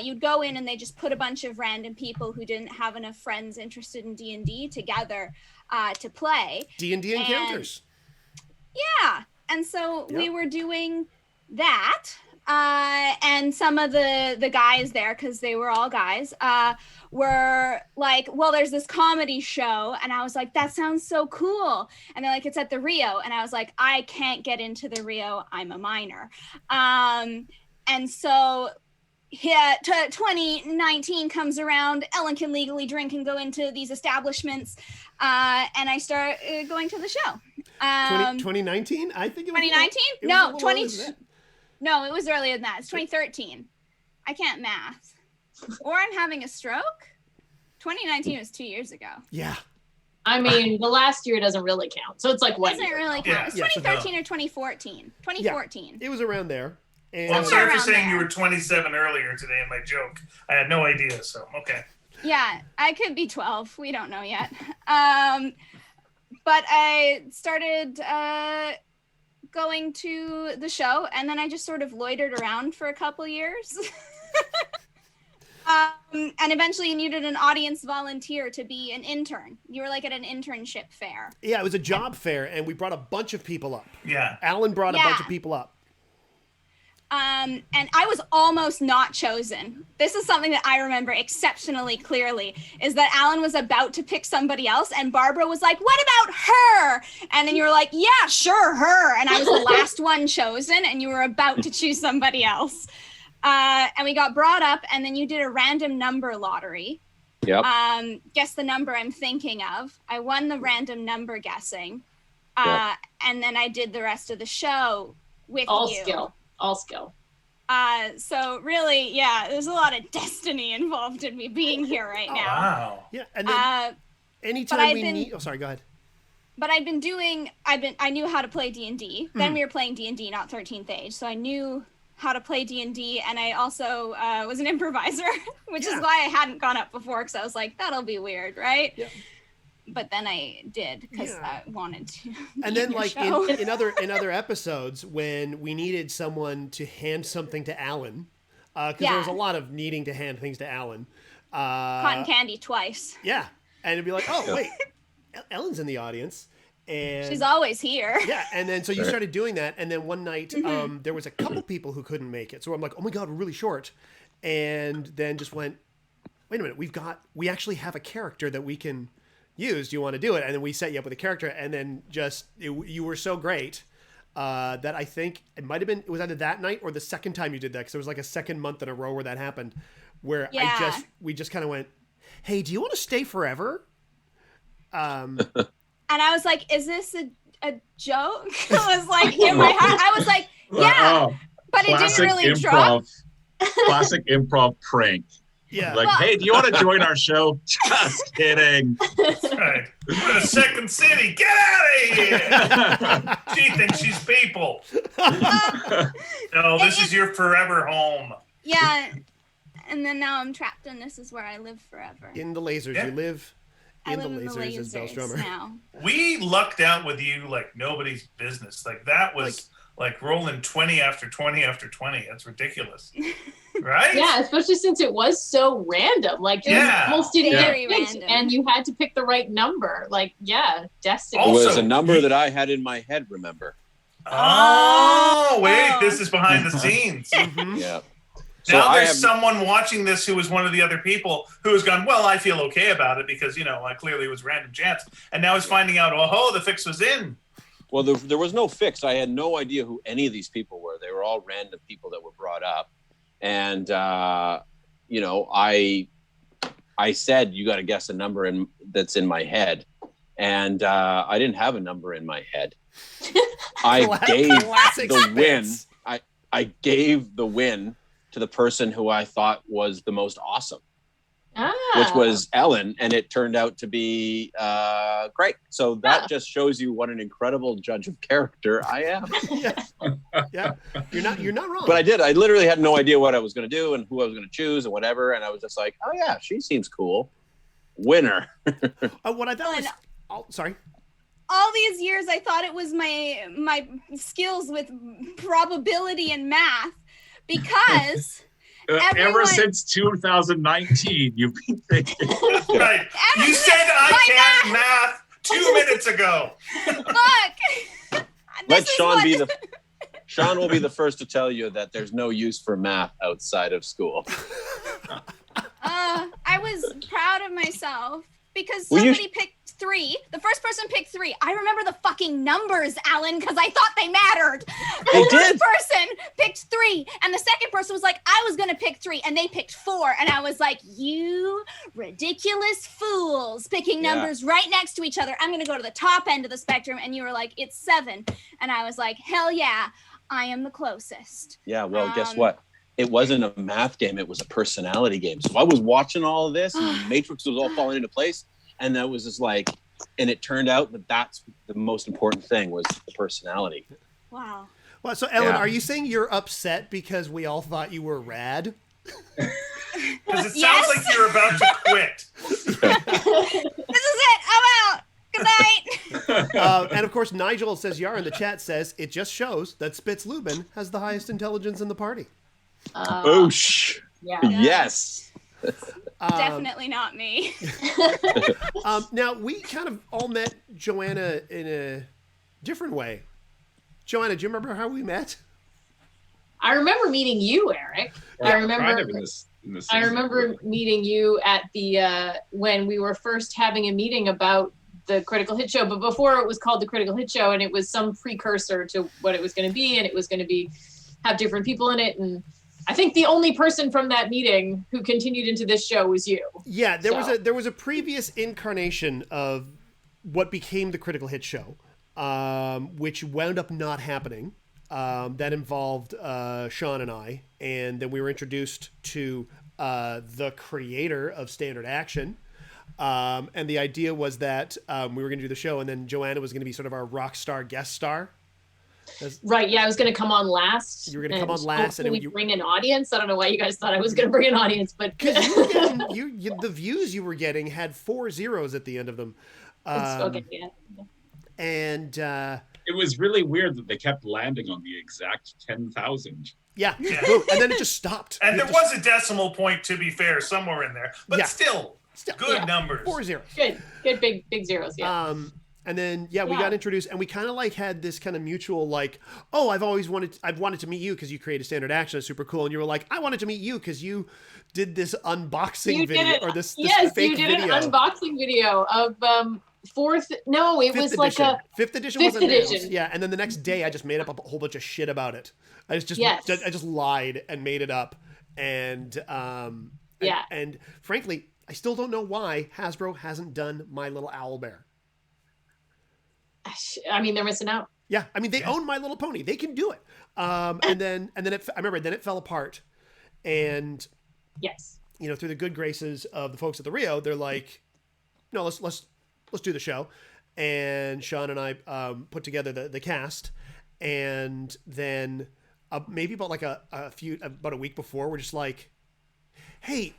You'd go in and they just put a bunch of random people who didn't have enough friends interested in D&D together to play. D&D Encounters. Yeah. And so we Yep. were doing that. And some of the guys there, because they were all guys, were like, well, there's this comedy show. And I was like, that sounds so cool. And they're like, it's at the Rio. And I was like, I can't get into the Rio. I'm a minor. And so yeah, 2019 comes around. Ellen can legally drink and go into these establishments. And I start going to the show. 2019? I think it was 2019? it was a No, little 20. earlier than that. No, it was earlier than that. It's 2013. I can't math. Or I'm having a stroke. 2019 was 2 years ago. Yeah. I mean, the last year doesn't really count. So it's like what Doesn't year? really count. Yeah. It's Yeah. 2013 or 2014. 2014. It was around there. And Well, I'm sorry for Around saying you there. were 27 earlier today in my joke. I had no idea, so okay. Yeah, I could be 12. We don't know yet. But I started going to the show, and then I just sort of loitered around for a couple years. And eventually you needed an audience volunteer to be an intern. You were like at an internship fair. yeah, it was a job fair, and we brought a bunch of people up. Yeah. Alan brought a bunch Yeah. of people up. And I was almost not chosen. This is something that I remember exceptionally clearly, is that Alan was about to pick somebody else and Barbara was like, what about her? And then you were like, yeah, sure, her. And I was the last one chosen and you were about to choose somebody else. And we got brought up and then you did a random number lottery. Yep. Guess the number I'm thinking of. I won the random number guessing. Yep. And then I did the rest of the show with All you. skill. All skill. So really, yeah, there's a lot of destiny involved in me being here right now. Wow. Yeah, and then But anytime I've we been- need... Oh, sorry, go ahead. I knew how to play D&D. Then we were playing D&D, not 13th Age. So I knew how to play D&D, and I also was an improviser, which Yeah. is why I hadn't gone up before, because I was like, that'll be weird, right? Yeah. But then I did, because Yeah. I wanted to. And be then, in your like show. in other episodes, when we needed someone to hand something to Alan, because there was a Yeah. lot of needing to hand things to Alan. Cotton candy twice. Yeah, and it'd be like, oh wait, Ellen's in the audience, and She's always here. yeah, and then so you started doing that, and then one night there was a couple people who couldn't make it, so I'm like, oh my god, we're really short, and then just went, wait a minute, we actually have a character that we can use. Do you want to do it? And then we set you up with a character, and then you were so great that I think it was either that night or the second time you did that, because there was like a second month in a row where that happened, where Yeah. we just kind of went, hey, do you want to stay forever? And I was like, is this a joke? I was like, in my heart, I was like, yeah, Oh, but it didn't classic really drop. classic improv prank. Yeah. Like, Well- hey, do you want to join our show? Just kidding. That's right. We're in a second city. Get out of here. She thinks she's people. No, this is your forever home. Yeah. And then now I'm trapped and this is where I live forever. In the lasers, Yeah. you live I in live the in the lasers as Bell lasers Strummer. now. We lucked out with you like nobody's business. Like that was like rolling 20 after 20 after 20. That's ridiculous. Right? Yeah, especially since it was so random. Like, you almost didn't Very get picked, random. and you had to pick the right number. Like, yeah, destiny. It was Also, a number that I had in my head, remember? Oh, wait, this is behind the scenes. Yeah. So Now there's someone watching this who was one of the other people who has gone, well, I feel okay about it because, I clearly it was random chance. And now he's finding out, oh, the fix was in. Well, there was no fix. I had no idea who any of these people were. They were all random people that were brought up. And, I said, you got to guess a number that's in my head. And I didn't have a number in my head. I gave the win. I gave the win to the person who I thought was the most awesome, which was Ellen, and it turned out to be great. So that just shows you what an incredible judge of character I am. Yeah, you're not wrong. But I literally had no idea what I was going to do and who I was going to choose and whatever, and I was just like, oh yeah, she seems cool. Winner. What I thought was, sorry. All these years, I thought it was my skills with probability and math, because ever since 2019, you've been thinking. Right. You said I can't math 2 minutes ago. Look. Let Sean Sean will be the first to tell you that there's no use for math outside of school. I was proud of myself because somebody picked 3. The first person picked 3. I remember the fucking numbers, Alan, because I thought they mattered. They The did. first person picked 3, and the second person was like, I was going to pick 3, and they picked 4. And I was like, you ridiculous fools, picking numbers right next to each other. I'm going to go to the top end of the spectrum. And you were like, it's 7. And I was like, hell yeah, I am the closest. Yeah, well, guess what? It wasn't a math game. It was a personality game. So I was watching all of this, and the Matrix was all falling into place. And that was just like, and it turned out that that's the most important thing was the personality. Wow. Well, so Ellen, are you saying you're upset because we all thought you were rad? Because it sounds like you're about to quit. This is it. I'm out. Good night. And of course, Nigel says, Yar in the chat says, it just shows that Spitz Lubin has the highest intelligence in the party. Oosh. Yeah. Yes. Definitely not me. Now, we kind of all met Joanna in a different way. Joanna, do you remember how we met? I remember meeting you, Eric. I remember. Kind of in the I remember meeting you at the when we were first having a meeting about the Critical Hit Show, but before it was called the Critical Hit Show, and it was some precursor to what it was going to be, and it was going to have different people in it, and I think the only person from that meeting who continued into this show was you. Yeah, there was a previous incarnation of what became the Critical Hit Show, which wound up not happening. That involved Sean and I, and then we were introduced to the creator of Standard Action. And the idea was that we were going to do the show, and then Joanna was going to be sort of our rock star guest star. Right, yeah, I was going to come on last. You were going to come on last, and then bring an audience. I don't know why you guys thought I was going to bring an audience, but because the views you were getting had 4 zeros at the end of them. Okay, yeah. And it was really weird that they kept landing on the exact 10,000. Yeah. Boom, and then it just stopped. And there was a decimal point, to be fair, somewhere in there, but still good numbers. 4 zeros. Good big zeros. Yeah. And then we got introduced, and we kind of like had this kind of mutual like, oh, I've wanted to meet you because you created Standard Action, it's super cool, and you were like, I wanted to meet you because you did this unboxing video or this fake video. Yes, you did an unboxing video of fifth edition was announced. Yeah, and then the next day I just made up a whole bunch of shit about it. I just lied and made it up, and and frankly, I still don't know why Hasbro hasn't done My Little Owlbear. I mean, they're missing out. Yeah, I mean, they own My Little Pony. They can do it. And then I remember it fell apart, and yes, through the good graces of the folks at the Rio, they're like, no, let's do the show. And Sean and I put together the cast, and then maybe about like about a week before, we're just like, hey,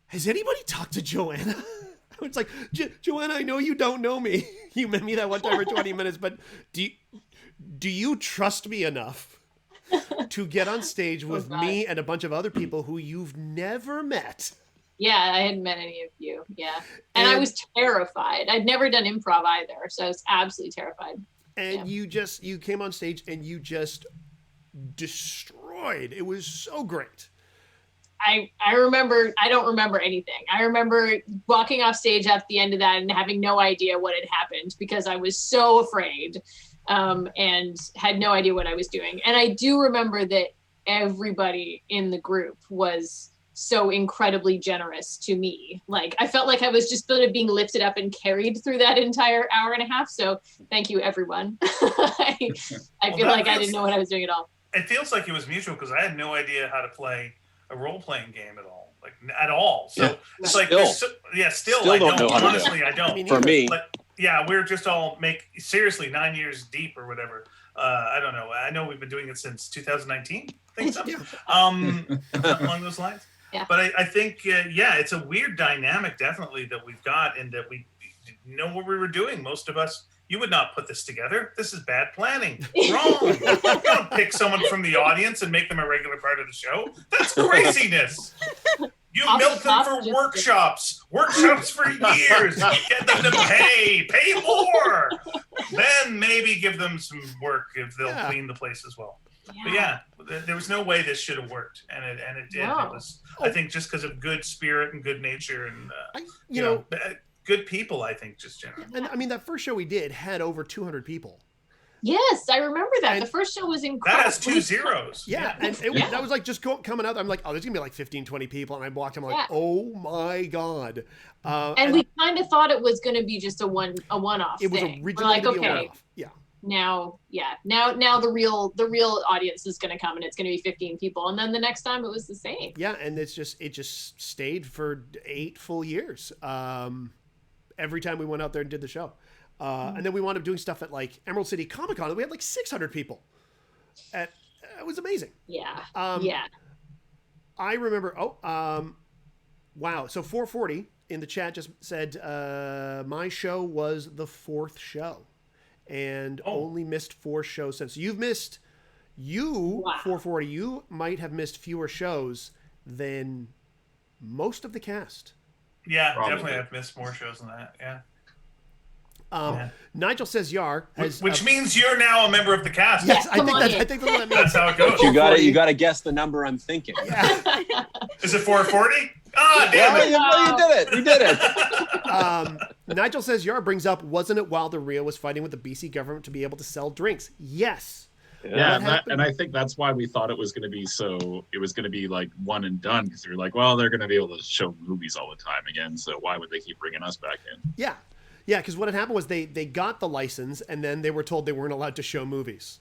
has anybody talked to Joanna? It's like, Joanna, I know you don't know me. You met me that one time for 20 minutes, but do do you trust me enough to get on stage with me and a bunch of other people who you've never met? Yeah, I hadn't met any of you. Yeah. And I was terrified. I'd never done improv either. So I was absolutely terrified. And you came on stage and you just destroyed. It was so great. I remember, I don't remember anything. I remember walking off stage at the end of that and having no idea what had happened because I was so afraid and had no idea what I was doing. And I do remember that everybody in the group was so incredibly generous to me. Like, I felt like I was just sort of being lifted up and carried through that entire hour and a half. So thank you, everyone. I feel like I didn't know what I was doing at all. It feels like it was mutual because I had no idea how to play a role-playing game at all, like at all. So it's like, still I don't. Honestly, I don't. For me, but yeah, we're just all seriously 9 years deep or whatever. I don't know. I know we've been doing it since 2019. I think so. Along those lines. Yeah. But I think, it's a weird dynamic, definitely, that we've got, and that we didn't know what we were doing. Most of us, you would not put this together. This is bad planning. Wrong. You don't pick someone from the audience and make them a regular part of the show. That's craziness. You milk them for workshops for years. Get them to pay more. Then maybe give them some work if they'll clean the place as well. Yeah. But there was no way this should have worked, and it did. It was, I think, just because of good spirit and good nature and you know, good people. I think just generally. And I mean, that first show we did had over 200 people. Yes, I remember that. And the first show was incredible. That has 2 zeros. Yeah, and that was like just coming out. I'm like, oh, there's gonna be like 15, 20 people, and I walked. I'm like, oh my god. And we kind of thought it was going to be just a one-off. It was thing. originally We're like, a one-off. Yeah. Now the real audience is going to come, and it's going to be 15 people, and then the next time it was the same. Yeah, and it just stayed for 8 full years. Every time we went out there and did the show, and then we wound up doing stuff at like Emerald City Comic Con. We had like 600 people. It was amazing. Yeah. I remember. Wow. So 440 in the chat just said my show was the 4th show. And only missed 4 shows since. You've missed, 440, you might have missed fewer shows than most of the cast. Yeah, probably. Definitely I've missed more shows than that, yeah. Nigel says Yar has, which means you're now a member of the cast. Yes, I think that's what that means. That's how it goes. You got to guess the number I'm thinking. Yeah. Is it 440? Ah, damn it! You did it. Nigel says Yar brings up, wasn't it while the Rio was fighting with the BC government to be able to sell drinks? Yes. Yeah, and I think that's why we thought it was going to be like one and done, because we were like, well, they're going to be able to show movies all the time again, so why would they keep bringing us back in? Yeah, because what had happened was they got the license, and then they were told they weren't allowed to show movies.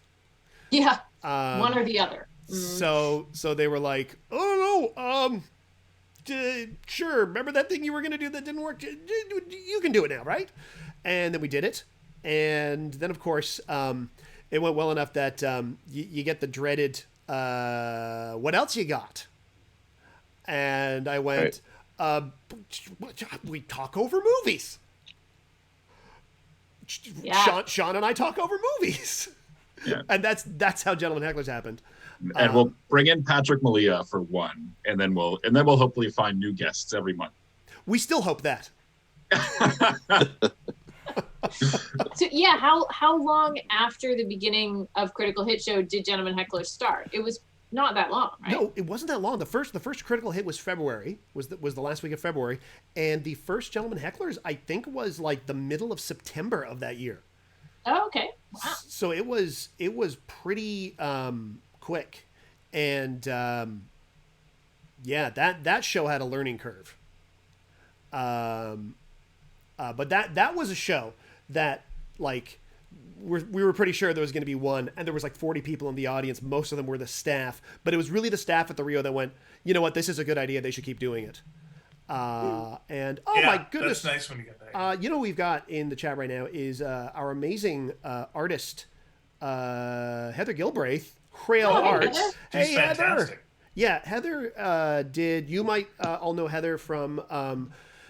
Yeah, one or the other. So they were like, oh no, sure, remember that thing you were going to do that didn't work? You can do it now, right? And then we did it. And then, of course, it went well enough that you get the dreaded, what else you got? And I went, we talk over movies. Yeah. Sean and I talk over movies. Yeah. And that's how Gentleman Hecklers happened. And we'll bring in Patrick Malia for one, and then we'll hopefully find new guests every month. We still hope that. So yeah, how long after the beginning of Critical Hit Show did Gentleman Hecklers start? It was not that long, right? No, it wasn't that long. The first Critical Hit was February. Was the last week of February, and the first Gentleman Hecklers I think was like the middle of September of that year. Oh, okay. Wow. So it was pretty quick, and that show had a learning curve. But that was a show that like we were pretty sure there was going to be one, and there was like 40 people in the audience. Most of them were the staff, but it was really the staff at the Rio that went, you know what, this is a good idea. They should keep doing it. And my goodness, that's nice when you get that. You know what we've got in the chat right now is our amazing artist Heather Gilbraith, Hrail Arts. She's fantastic. Heather. Yeah, Heather you might all know Heather from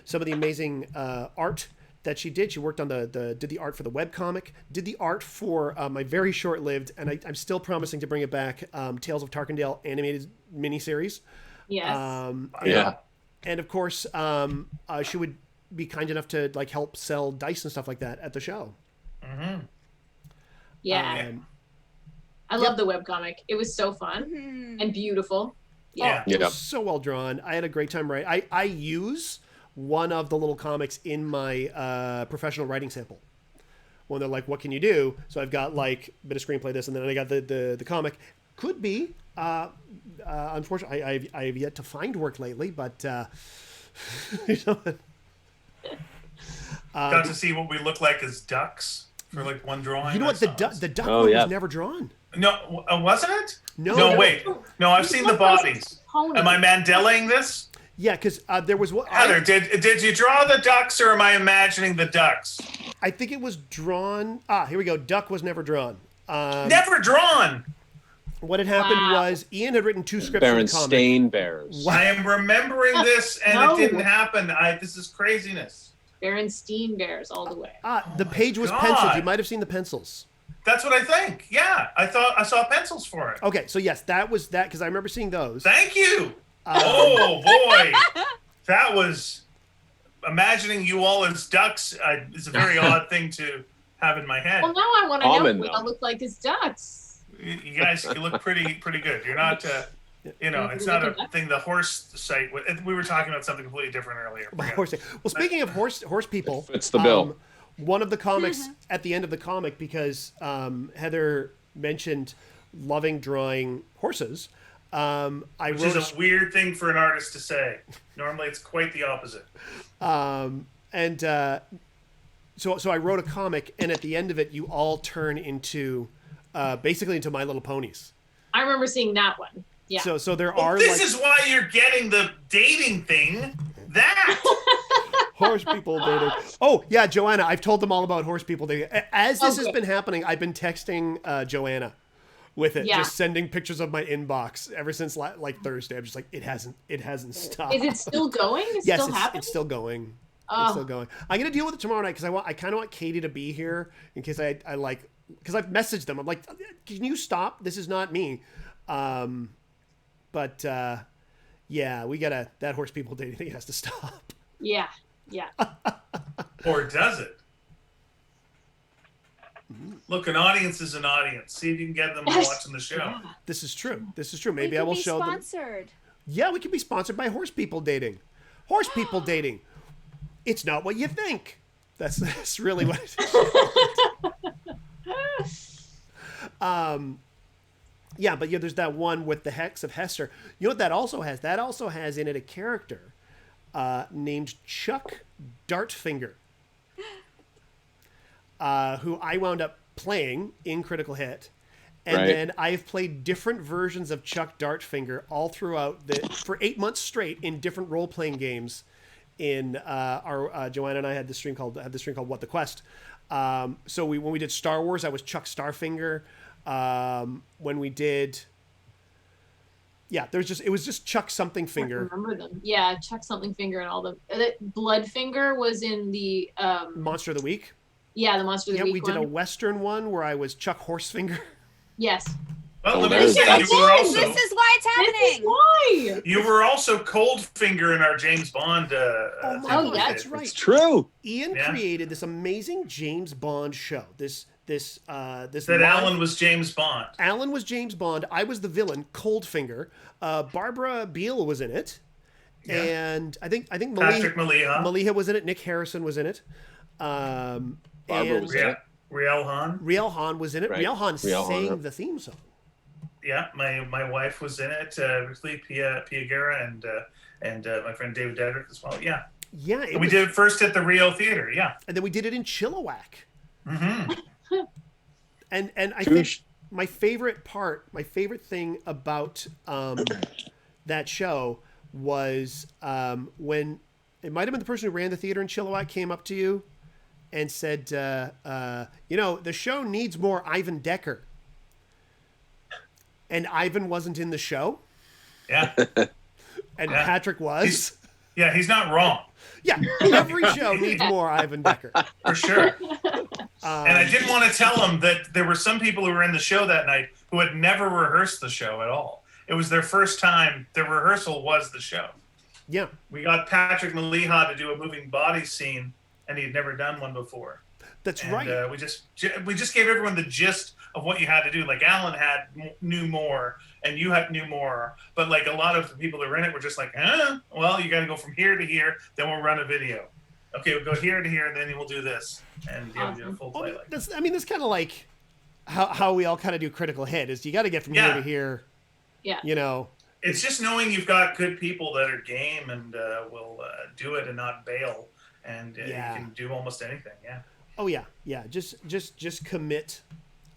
some of the amazing art that she did. She worked on did the art for the webcomic, did the art for my very short-lived, and I'm still promising to bring it back, Tales of Tarkandale animated miniseries. Yes. And of course, she would be kind enough to like help sell dice and stuff like that at the show. Mm-hmm. Yeah. I love the webcomic. It was so fun and beautiful. Yeah. It was so well drawn. I had a great time writing. I use one of the little comics in my professional writing sample. When they're like, what can you do? So I've got like a bit of screenplay, this, and then I got the comic. Could be. Unfortunately, I have yet to find work lately, but you know. Got to see what we look like as ducks for like one drawing. You know what? The duck one was never drawn. No, wasn't it? No, wait. No, I've seen the bodies. Am I Mandelaing this? Yeah, because there was what. Heather, did you draw the ducks, or am I imagining the ducks? I think it was drawn. Here we go. Duck was never drawn. Never drawn. What had happened was Ian had written 2 scripts for the comic. Berenstain Bears. I am remembering this, and it didn't happen. This is craziness. Berenstain Bears all the way. The page was penciled. You might have seen the pencils. That's what I think. Yeah, I thought I saw pencils for it. Okay, so yes, that was that because I remember seeing those. Thank you. Oh boy, that was imagining you all as ducks. Is a very odd thing to have in my head. Well, now I want to know what I look like as ducks. You guys, you look pretty good. You're not. It's not a thing. The horse site. We were talking about something completely different earlier. Well, speaking of horse people, it's the bill. One of the comics at the end of the comic, because Heather mentioned loving drawing horses. Which is a weird thing for an artist to say. Normally, it's quite the opposite. So I wrote a comic, and at the end of it, you all turn into basically into My Little Ponies. I remember seeing that one. Yeah. So there are. This is why you're getting the dating thing. That. Horse people dating. Oh yeah, Joanna. I've told them all about horse people dating. As this has been happening, I've been texting Joanna with it, just sending pictures of my inbox ever since like Thursday. I'm just like, it hasn't stopped. Is it still going? Yes, still happening? It's still going. Oh. It's still going. I'm gonna deal with it tomorrow night because I kind of want Katie to be here in case I like, because I've messaged them. I'm like, can you stop? This is not me. Yeah, we gotta, that horse people dating thing has to stop. Yeah. Or does it? Look, an audience is an audience. See if you can get them watching the show. Yeah. This is true. Maybe I will show them. Sponsored. Yeah, we can be sponsored by Horse People Dating. Horse People Dating. It's not what you think. That's really what it is. Yeah, but there's that one with the Hex of Hester. You know what that also has? That also has in it a character named Chuck Dartfinger, who I wound up playing in Critical Hit. And then I've played different versions of Chuck Dartfinger all throughout for 8 months straight in different role-playing games. In our Joanna and I had this stream called What the Quest. So when we did Star Wars, I was Chuck Starfinger. When we did, it was just Chuck something finger. I remember them. Yeah, Chuck something finger and all the Bloodfinger was in the Monster of the Week. Yeah, the Monster of the Week. We did a Western one where I was Chuck Horsefinger. Yes. Well, let me say, you were also, this is why it's happening. This is why. You were also Coldfinger in our James Bond. Yeah, that's right. It's true. Ian created this amazing James Bond show. This Alan was James Bond. Alan was James Bond. I was the villain, Coldfinger. Barbara Beale was in it, and I think Patrick Maliha was in it. Nick Harrison was in it. Barbara was in it. Riel Hahn was in it. Right. Riel Hahn sang the theme song. Yeah, my wife was in it. Pia Guerra and my friend David Dedrick as well. Yeah. Yeah. We did it first at the Rio Theater. Yeah. And then we did it in Chilliwack. Mm-hmm. and I think my favorite thing about that show was when it might have been the person who ran the theater in Chilliwack came up to you and said, the show needs more Ivan Decker. And Ivan wasn't in the show. Yeah. And Patrick was. Yeah, he's not wrong. Yeah, every show needs more Ivan Decker. For sure. And I didn't want to tell him that there were some people who were in the show that night who had never rehearsed the show at all. It was their first time. Their rehearsal was the show. Yeah. We got Patrick Maliha to do a moving body scene, and he'd never done one before. That's right. We just gave everyone the gist of what you had to do. Like Alan knew more, and you knew more. But like a lot of the people that were in it were just like, well, you got to go from here to here. Then we'll run a video. Okay, we'll go here to here, and then we'll do this, and we do a full play. That's kind of like how we all kind of do Critical Hit. Is you got to get from here to here. Yeah. You know. It's just knowing you've got good people that are game and will do it and not bail, and you can do almost anything. Yeah. Oh yeah. Just commit.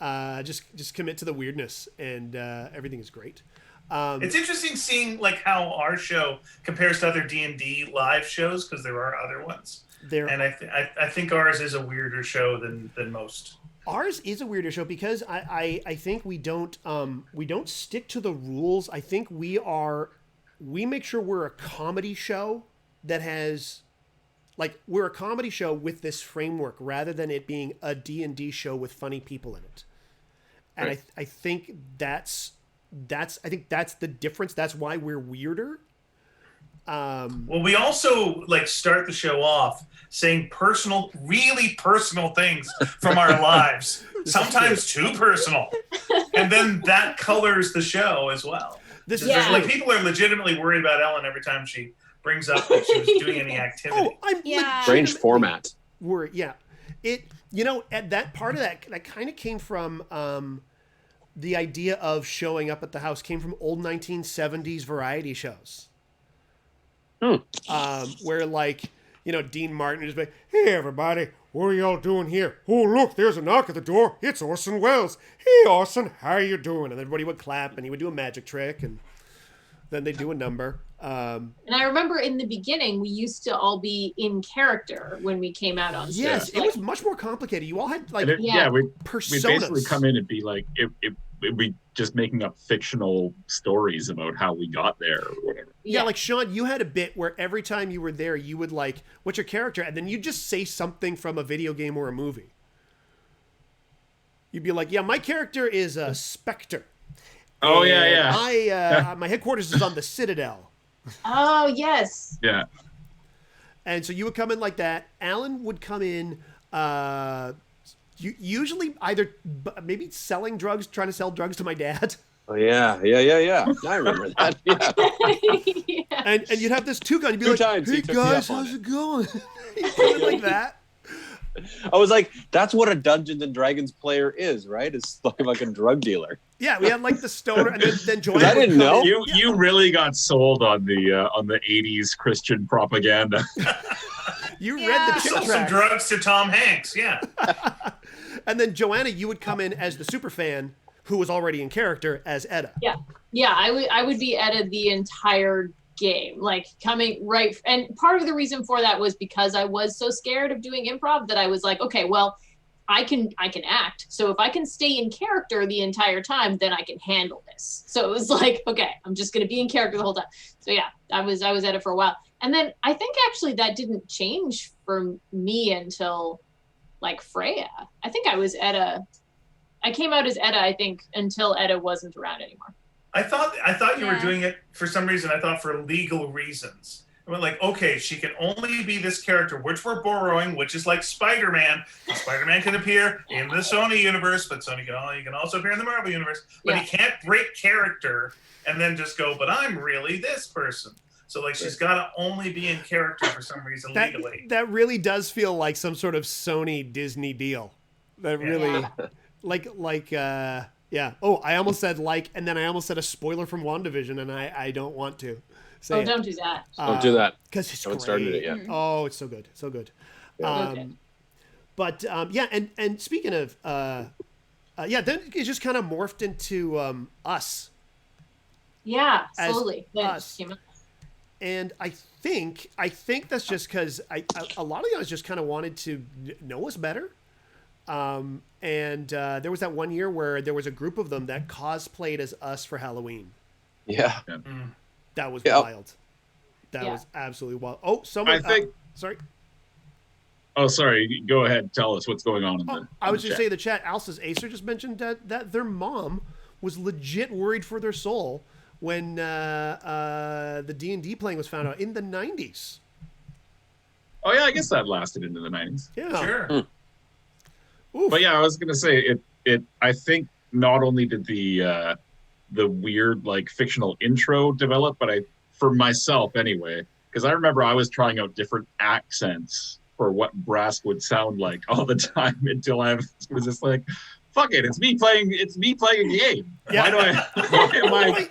Just commit to the weirdness, and everything is great. It's interesting seeing like how our show compares to other D&D live shows, because there are other ones. And I think ours is a weirder show than most. Ours is a weirder show because I think we don't stick to the rules. I think we make sure we're a comedy show that has, like, we're a comedy show with this framework rather than it being a D&D show with funny people in it. And right. I think that's the difference. That's why we're weirder. Well, we also like start the show off saying really personal things from our lives, sometimes too personal, and then that colors the show as well. Like people are legitimately worried about Ellen every time she brings up that she was doing any activity. Strange format. Worried, yeah. At that part of that kind of came from the idea of showing up at the house came from old 1970s variety shows. Where like, Dean Martin would just be like, "Hey everybody, what are y'all doing here? Oh look, there's a knock at the door. It's Orson Welles. Hey Orson, how are you doing?" And everybody would clap, and he would do a magic trick, and then they'd do a number. And I remember in the beginning, we used to all be in character when we came out on stage. Yes, it was much more complicated. You all had like personas. We basically come in and be like, we just making up fictional stories about how we got there or whatever. Yeah, like Sean, you had a bit where every time you were there, you would like, "What's your character?" And then you'd just say something from a video game or a movie. You'd be like, "Yeah, my character is a Spectre. Oh, yeah. My headquarters is on the Citadel." Oh, yes. Yeah. And so you would come in like that. Alan would come in, usually either maybe selling drugs, trying to sell drugs to my dad. Oh yeah. I remember that. Yeah. And you'd have this toucan. You'd be like, "Hey guys, how's it going?" You'd come in like that. I was like, that's what a Dungeons and Dragons player is, right? It's like a drug dealer. Yeah, we had like the stoner, and then Joanne. I didn't know. You really got sold on the 80s Christian propaganda. You read the Sell some drugs to Tom Hanks, yeah. And then Joanna, you would come in as the super fan who was already in character as Edda. Yeah. I would be Edda the entire game, like coming right. And part of the reason for that was because I was so scared of doing improv that I was like, okay, well, I can act. So if I can stay in character the entire time, then I can handle this. So it was like, okay, I'm just going to be in character the whole time. So yeah, I was Edda for a while. And then I think actually that didn't change for me until like Freya. I think I was Edda. I came out as Edda, I think, until Edda wasn't around anymore. I thought you were doing it for some reason. I thought for legal reasons. I went like, okay, she can only be this character, which we're borrowing, which is like Spider-Man. Spider-Man can appear in the Sony universe, but he can also appear in the Marvel universe. But he can't break character and then just go, but I'm really this person. So like she's got to only be in character for some reason legally. That really does feel like some sort of Sony Disney deal. That really, yeah. Oh, I almost said and then I almost said a spoiler from WandaVision, and I don't want to. Don't do that. Don't do that. Because it's haven't great. Started it yet. Oh, it's so good. So good. But and speaking of, then it just kind of morphed into us. Yeah, slowly. Us. And I think that's just because a lot of you guys just kind of wanted to know us better. And there was that one year where there was a group of them that cosplayed as us for Halloween. Yeah. That was wild. That Yeah. was absolutely wild. Oh, someone. I think. Sorry. Oh, sorry. Go ahead. Tell us what's going on in the. I was in just the saying the chat. Al says Acer just mentioned that their mom was legit worried for their soul when the D&D playing was found out in the 90s. Oh yeah, I guess that lasted into the 90s. Yeah. Sure. Oof. But yeah, I was gonna say it. I think not only did the weird like fictional intro develop, but for myself anyway, because I remember I was trying out different accents for what Brask would sound like all the time until I was just like, fuck it, it's me playing a game. Yeah. Why am I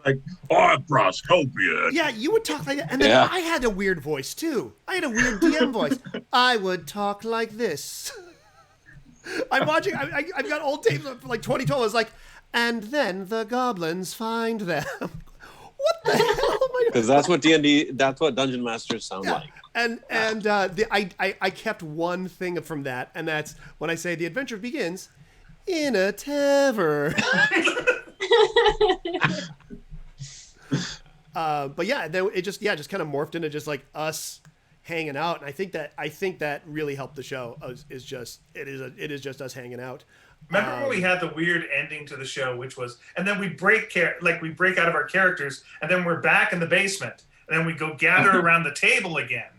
like, oh, Braskopia? Yeah, you would talk like that. And then Yeah. I had a weird voice, too. I had a weird DM voice. I would talk like this. I'm watching, I've got old tapes from like 2012. I was like, and then the goblins find them. What the hell am I Because that's what D&D, that's what Dungeon Masters sound Yeah. like. And I kept one thing from that, and that's when I say the adventure begins in a tavern. But yeah, then it just kind of morphed into just like us hanging out, and I think that really helped the show. It is just us hanging out. Remember when we had the weird ending to the show, which was, and then we break out of our characters, and then we're back in the basement, and then we go gather around the table again,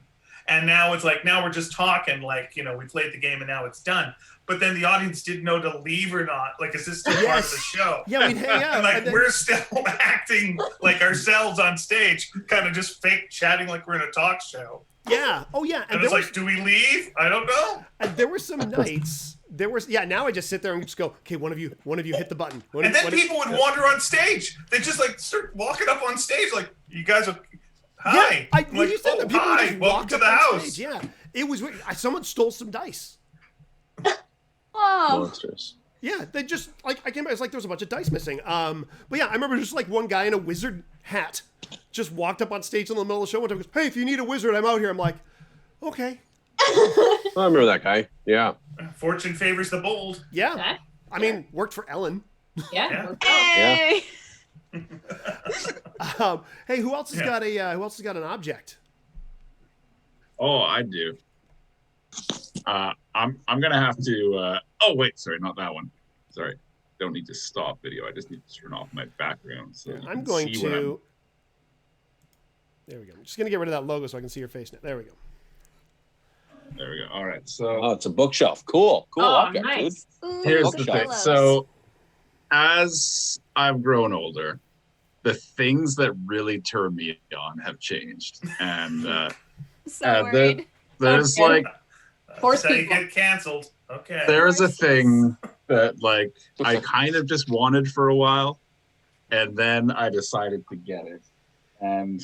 and now it's like now we're just talking, like we played the game and now it's done. But then the audience didn't know to leave or not. Like, is this still part of the show? Yeah, we'd hang out. And like and then- we're still acting like ourselves on stage, kind of just fake chatting like we're in a talk show. yeah. Oh yeah. And it's like, do we leave? I don't know. And there were some nights. Now I just sit there and just go, okay, one of you hit the button. And then people would wander on stage. They just like start walking up on stage, like, you guys are, hi. Yeah, I'm like, you said oh, that people would hi, just welcome walk to up the on house. stage. Yeah, it was weird. Someone stole some dice. Oh, Monsters. Yeah, they just like I came back. It's like there was a bunch of dice missing. But yeah, I remember just like one guy in a wizard hat just walked up on stage in the middle of the show one time. Goes, "Hey, if you need a wizard, I'm out here." I'm like, okay, I remember that guy. Yeah. Fortune favors the bold. yeah. Okay. I mean, worked for Ellen. Yeah. Yeah. hey. Hey, who else has got an object? Oh, I do. I'm gonna have to. Oh wait, sorry, not that one. Sorry, don't need to stop video. I just need to turn off my background. So you I'm can going see what to. There we go. I'm just gonna get rid of that logo so I can see your face now. There we go. There we go. All right. So Oh, it's a bookshelf. Cool. Cool Oh, object, nice. Ooh, here's the the thing. pillows. So as I've grown older, the things that really turn me on have changed, and so there- worried. there's Okay. like Horse That's how you people. get canceled. Okay. there's a Horses. thing that like I kind of just wanted for a while, and then I decided to get it, and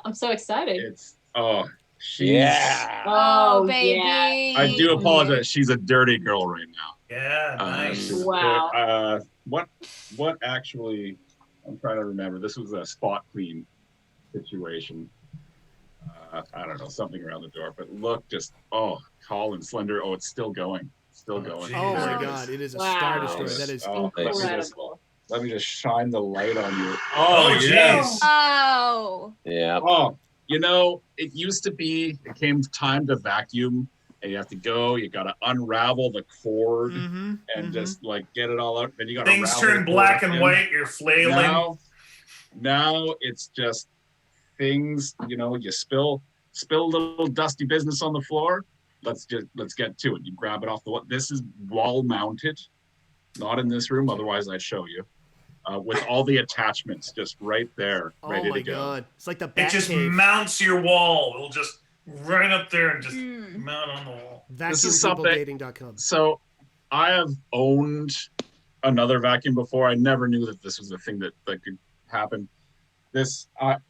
I'm so excited. it's she's Yeah. Oh, baby. yeah. I do apologize. She's a dirty girl right now. Yeah, nice. Wow. What actually? I'm trying to remember. This was a spot clean situation. I don't know, something around the door. But look, just tall and slender. Oh, it's still going. Still going. geez. Oh my Wow. God! It is a Wow. star destroyer. That is Oh, Incredible. let me just shine the light on you. Oh, yes. jeez. Oh. Yeah. Oh, it used to be. It came time to vacuum, and you have to go. You got to unravel the cord and just like get it all out. Then you got to Things turn black and white. You're flailing. Now it's just things. You spill a little dusty business on the floor. Let's get to it. You grab it off the wall. This is wall mounted, not in this room. Otherwise, I'd show you. With all the attachments just right there, ready Oh my to go. God! It's like the It just Batcave. mounts your wall. It'll just right up there and just Mm. mount on the wall. This is something- VacuumPeopleDating.com. So I have owned another vacuum before. I never knew that this was a thing that could happen. This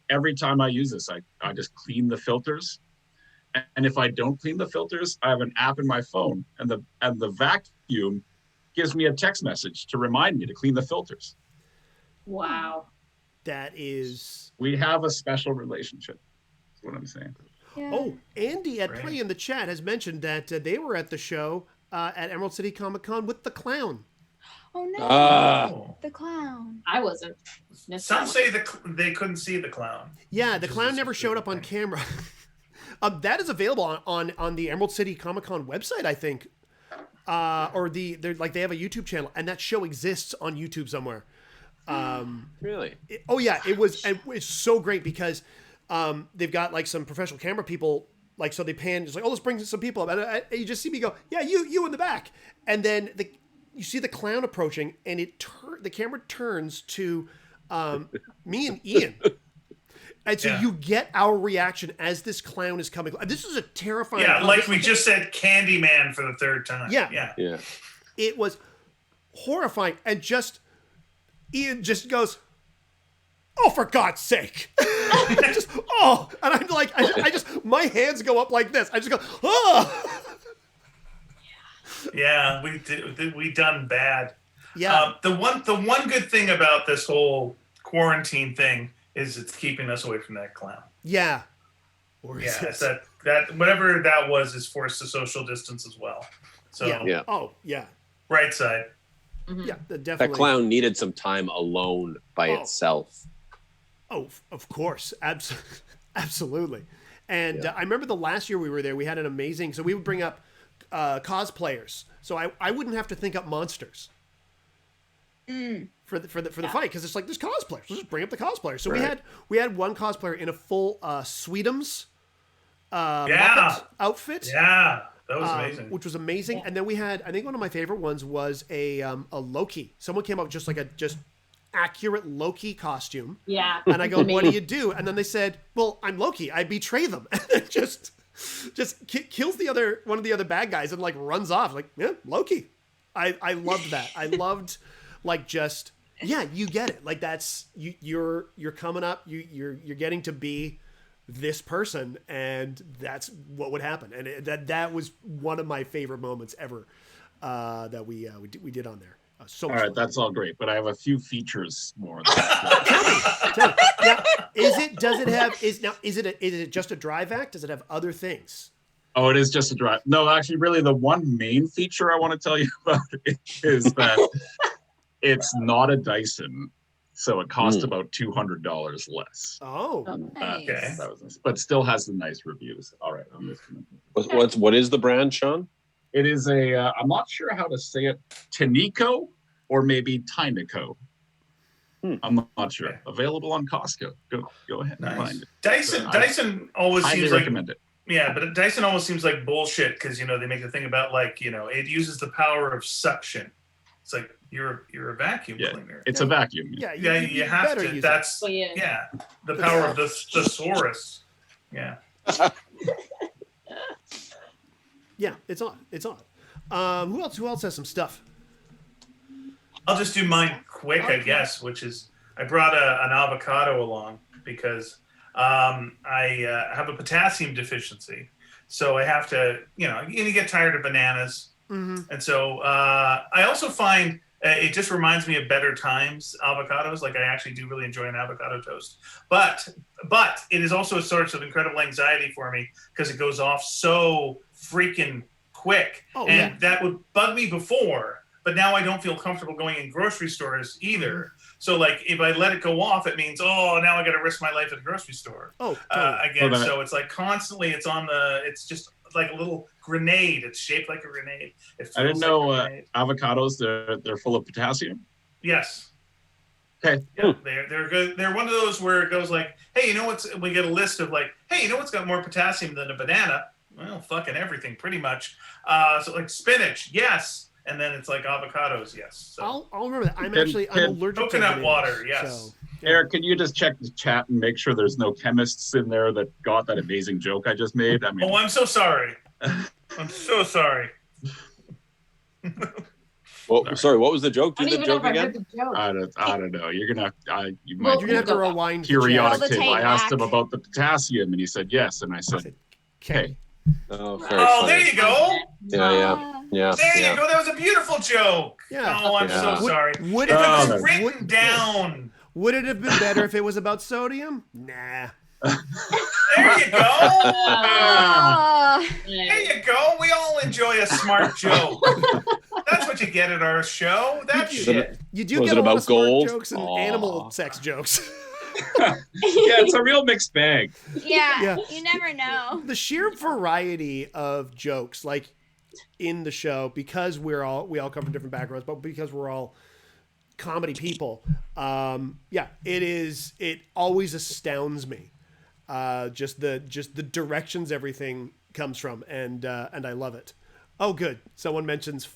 every time I use this, I just clean the filters. And if I don't clean the filters, I have an app in my phone, and the vacuum gives me a text message to remind me to clean the filters. Wow. That is. We have a special relationship. That's what I'm saying. Yeah. Oh, Andy at Great. Play in the chat has mentioned that they were at the show at Emerald City Comic Con with the clown. Oh no, Oh. the clown. I wasn't. Some say they couldn't see the clown. Yeah, the Which clown is a never showed up on thing. camera. That is available on the Emerald City Comic Con website, I think. Or they have a YouTube channel, and that show exists on YouTube somewhere. Really? It's so great because they've got like some professional camera people, like, so they pan, just like, oh, let's bring some people up, and you just see me go, yeah, you in the back, and then you see the clown approaching, and the camera turns to me and Ian. And so you get our reaction as this clown is coming. This is a terrifying. Yeah, like we just said, Candyman for the third time. Yeah. It was horrifying, and Ian just goes, "Oh, for God's sake!" And I'm like, I just my hands go up like this. I just go, "Oh." Yeah, we done bad. Yeah. The one good thing about this whole quarantine thing is it's keeping us away from that clown. Yeah. Or is Yeah, it? that whatever that was is forced to social distance as well. So Yeah. Oh, yeah. right side. Yeah, definitely. That clown needed some time alone by itself. Oh, of course. Absolutely. And I remember the last year we were there, we had an amazing, so we would bring up cosplayers. So I wouldn't have to think up monsters for the fight, because it's like, there's cosplayers. Let's just bring up the cosplayers. So we had one cosplayer in a full Sweetums Muppet outfit. Yeah, that was amazing. Which was amazing. And then we had, I think one of my favorite ones was a Loki. Someone came up with just like a accurate Loki costume. Yeah. And I go, what do you do? And then they said, well, I'm Loki. I betray them. And it just kills one of the other bad guys and like runs off. Like, yeah, Loki. I loved that. I loved like just, yeah, you get it. Like that's, you're coming up, you're getting to be this person, and that's what would happen. And that was one of my favorite moments ever that we did on there. So all much right, fun. that's all great, but I have a few features more. Tell me. Now, is it just a dry vac? Does it have other things? Oh, it is just a drive. No, actually, really, the one main feature I want to tell you about is that it's not a Dyson, so it cost about $200 less. Oh, Nice. Okay. But still has the nice reviews. All right, I'm just gonna. What is the brand, Sean? It is I'm not sure how to say it, Tinico or maybe Tynico. I'm not sure. Okay. Available on Costco. Go ahead and Nice. find it. Dyson always Highly seems like, recommend it. yeah, but Dyson almost seems like bullshit because they make the thing about like it uses the power of suction. It's like you're a vacuum cleaner. It's a vacuum. yeah. You have better to. use That's Well, yeah. the power of the thesaurus. Yeah. Yeah, it's on. It's on. Who else has some stuff? I'll just do mine quick, I guess, which is I brought an avocado along because I have a potassium deficiency. So I have to, you get tired of bananas. Mm-hmm. And so I also find it just reminds me of better times avocados. Like I actually do really enjoy an avocado toast. But it is also a source of incredible anxiety for me because it goes off so freaking quick. Oh, and yeah. that would bug me before. But now I don't feel comfortable going in grocery stores either. So like if I let it go off, it means, now I got to risk my life at a grocery store Oh, totally. again. Well, So it's like constantly it's just like a little grenade. It's shaped like a grenade. It I didn't feels know like a grenade. avocados, they're full of potassium. Yes. Okay. Yeah, they're good. They're one of those where it goes like, hey, we get a list of like, hey, what's got more potassium than a banana? Well, fucking everything, pretty much. So like spinach, yes. And then it's like avocados, yes. So I'll remember that. I'm allergic to coconut bananas, water, yes. So, yeah. Eric, can you just check the chat and make sure there's no chemists in there that got that amazing joke I just made? I mean, I'm so sorry. I'm so sorry. Well, sorry, what was the joke? I Do don't the even know joke if I heard again? the joke. I don't know. You're gonna you Well, might You're gonna have to rewind the periodic Roll the tape. tape I asked him back. about the potassium and he said yes, and I said chat. okay. Oh, very Oh, funny. there you go. Yeah. There you go. That was a beautiful joke. Yeah. Oh, I'm Yeah. so sorry. Would If it Oh, was written would- down. Would it have been better if it was about sodium? Nah. There you go. Oh, There you go. We all enjoy a smart joke. That's what what you get at our show. That You- shit. You do Was get it a lot about of smart gold? jokes and Aw. animal sex jokes. Yeah, it's a real mixed bag. Yeah, Yeah. you never know. The sheer variety of jokes, like in the show, because we all come from different backgrounds, but because we're all comedy people, it always astounds me. Just the directions everything comes from, and I love it. Oh, good. Someone mentions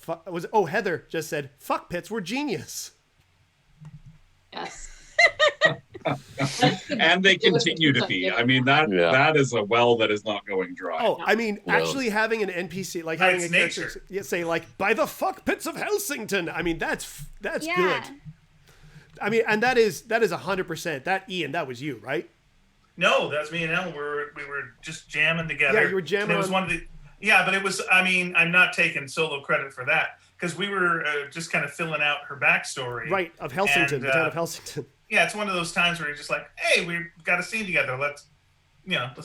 Heather just said fuck pits were genius. Yes. And they continue to be. I mean, that is a well that is not going dry. Oh, I mean, No. actually having an NPC, like having It's a character nature. say like by the fuck pits of Helsington. I mean, that's Yeah. good. I mean, and that is 100%. That Ian, that was you, right? No, that's me and Ellen. We were just jamming together. Yeah, you were jamming And it was on- one of the. Yeah, but it was. I mean, I'm not taking solo credit for that because we were just kind of filling out her backstory. Right, of Helsington, And, the town of Helsington. Yeah, it's one of those times where you're just like, hey, we've got a scene together. Let's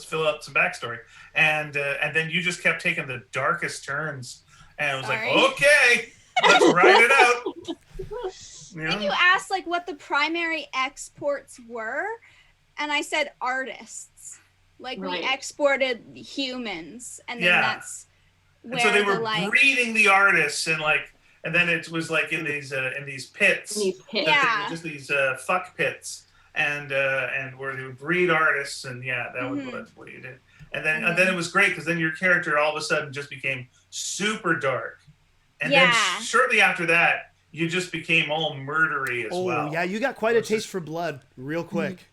fill out some backstory. And then you just kept taking the darkest turns, and it was Sorry. like, okay, let's write it out. You I think you know? asked like what the primary exports were, and I said artists. Like Right. we exported humans, and then Yeah. that's And where so they the were like breeding the artists, and then it was like in these pits. These pits. Yeah. Just these fuck pits, and where they would breed artists, and that's what you did. And then it was great because then your character all of a sudden just became super dark, and Yeah. then shortly after that you just became all murdery as Oh, well. yeah, you got quite a Which taste is- for blood real quick.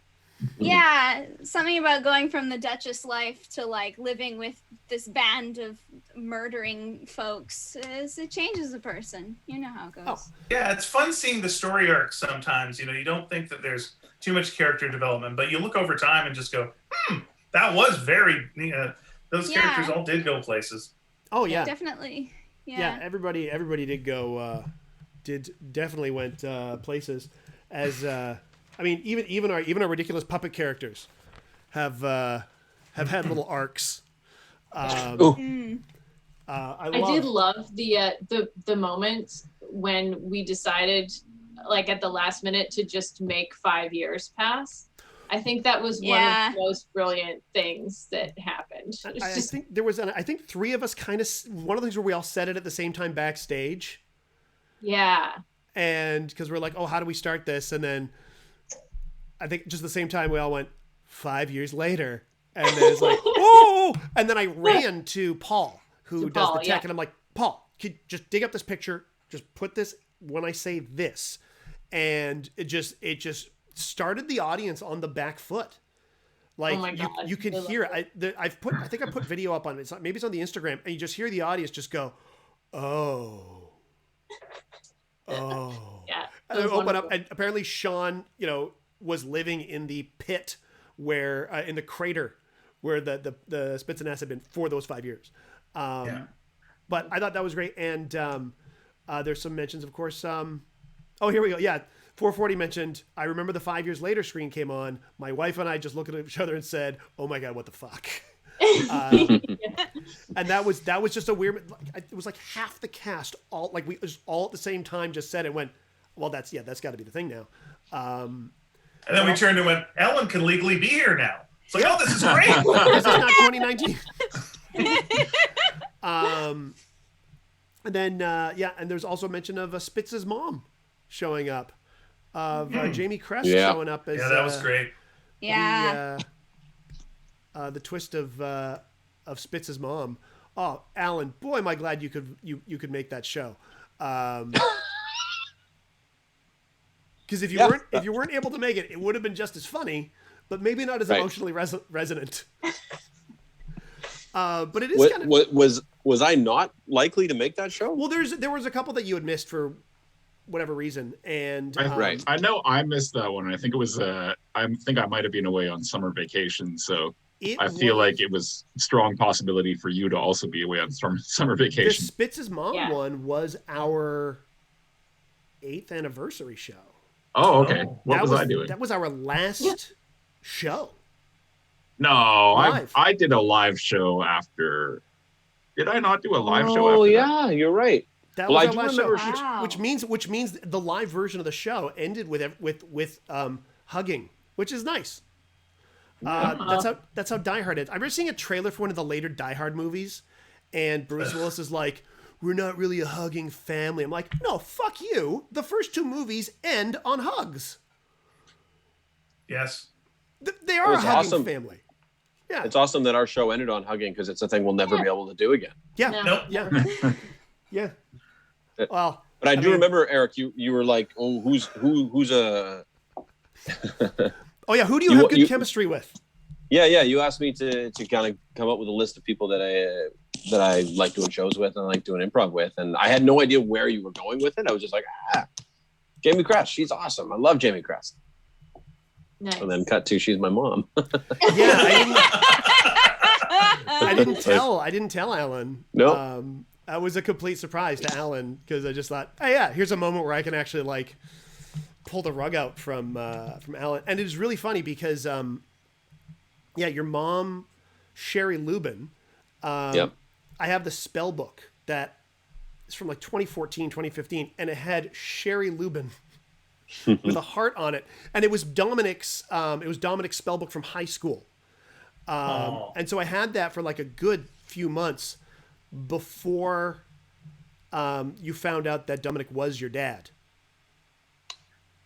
yeah, something about going from the Duchess life to like living with this band of murdering folks is it changes a person. You know how it goes. Oh. Yeah, it's fun seeing the story arc sometimes. You know, you don't think that there's too much character development, but you look over time and just go, that was very. Those Yeah. characters all did go places. Oh yeah, Definitely. yeah. Everybody did go. Definitely went places. As I mean, even our ridiculous puppet characters have had little arcs. I did love the moment when we decided, like at the last minute, to just make 5 years pass. I think that was one Yeah. of the most brilliant things that happened. It was I just- think there was I think three of us kind of one of the things where we all said it at the same time backstage, yeah. and because we're like, oh, how do we start this? And then I think just the same time we all went 5 years later, and then it's like, oh, and then I ran to Paul, who To does Paul, the tech, yeah. and I'm like, Paul, could you just dig up this picture, just put this when I say this, and it just started the audience on the back foot. Like Oh my God, you can I love hear it. I think I put video up on it. Maybe it's on the Instagram, and you just hear the audience just go, oh. Yeah. And It then was open up, wonderful. and apparently Sean, was living in the pit where in the crater where the Spitzeness had been for those 5 years. But I thought that was great, and there's some mentions, of course. Oh, here we go. Yeah, 440 mentioned. I remember the 5 years later screen came on. My wife and I just looked at each other and said, "Oh my god, what the fuck." And that was just a weird. It was like half the cast all like we just all at the same time just said it. And went, well, that's got to be the thing now. And then we turned and went, Ellen can legally be here now. It's like, oh, this is great. This is not 2019. And then and there's also mention of Spitz's mom showing up, of Jamie Crest showing up as Yeah, that was great. Yeah. the twist of Spitz's mom. Oh, Alan, boy, am I glad you could make that show. Because if you weren't able to make it, it would have been just as funny, but maybe not as Right. emotionally resonant. But it is kind of Was I not likely to make that show? well. There was a couple that you had missed for whatever reason, and Right. I know I missed that one. I think it was I think I might have been away on summer vacation, so I feel like it was a strong possibility for you to also be away on summer the vacation. Spitz's mom Yeah. one was our 8th anniversary show. Oh, okay. Oh. What That was I doing? That was our last show. No, Live. I did a live show after. Did I not do a live show Oh after that? yeah, you're right. That Well, was I our do last remember show, Wow. which means the live version of the show ended with hugging, which is nice. That's how Die Hard is. I remember seeing a trailer for one of the later Die Hard movies, and Bruce Willis is like, "We're not really a hugging family." I'm like, "No, fuck you. The first two movies end on hugs. Yes. They are a It's hugging awesome. family." Yeah, It's awesome that our show ended on hugging because it's a thing we'll never be able to do again. yeah, No. Nope. yeah, yeah. Well, But I do mean- remember, Eric, you were like, "Oh, who's a." Oh yeah, who do you You- have good you- chemistry with? Yeah. You asked me to kind of come up with a list of people that I like doing shows with and I like doing improv with, and I had no idea where you were going with it. I was just like, Jamie Crest, she's awesome. I love Jamie Crest. Nice. And then cut to she's my mom. Yeah, I didn't tell Alan. No. That was a complete surprise to Alan because I just thought, oh yeah, here's a moment where I can actually like pull the rug out from Alan, and it is really funny because yeah, your mom, Sherry Lubin. Yep. I have the spell book that is from like 2014, 2015, and it had Sherry Lubin with a heart on it, and it was Dominic's spell book from high school. And so I had that for like a good few months before you found out that Dominic was your dad.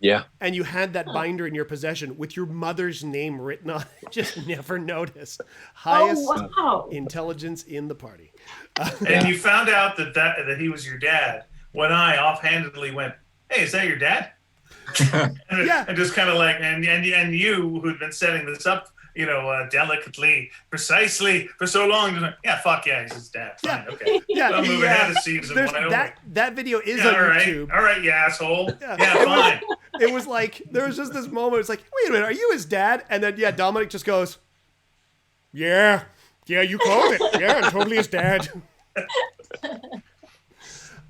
Yeah. And you had that binder in your possession with your mother's name written on it. Just never noticed. Highest Oh, wow. intelligence in the party. And you found out that he was your dad when I offhandedly went, "Hey, is that your dad?" and, Yeah. and just kind of like, and you who'd been setting this up, delicately, precisely for so long, just like, yeah, fuck yeah, he's his dad. Fine, Yeah. okay. Yeah, I'm moving ahead of season. There's Why don't that video is we? on Yeah, all right, YouTube. all right, you asshole. Yeah. Yeah, fine. It was like there was just this moment. It's like, wait a minute, are you his dad? And then yeah, Dominic just goes, yeah, you called it. Yeah, I'm totally his dad.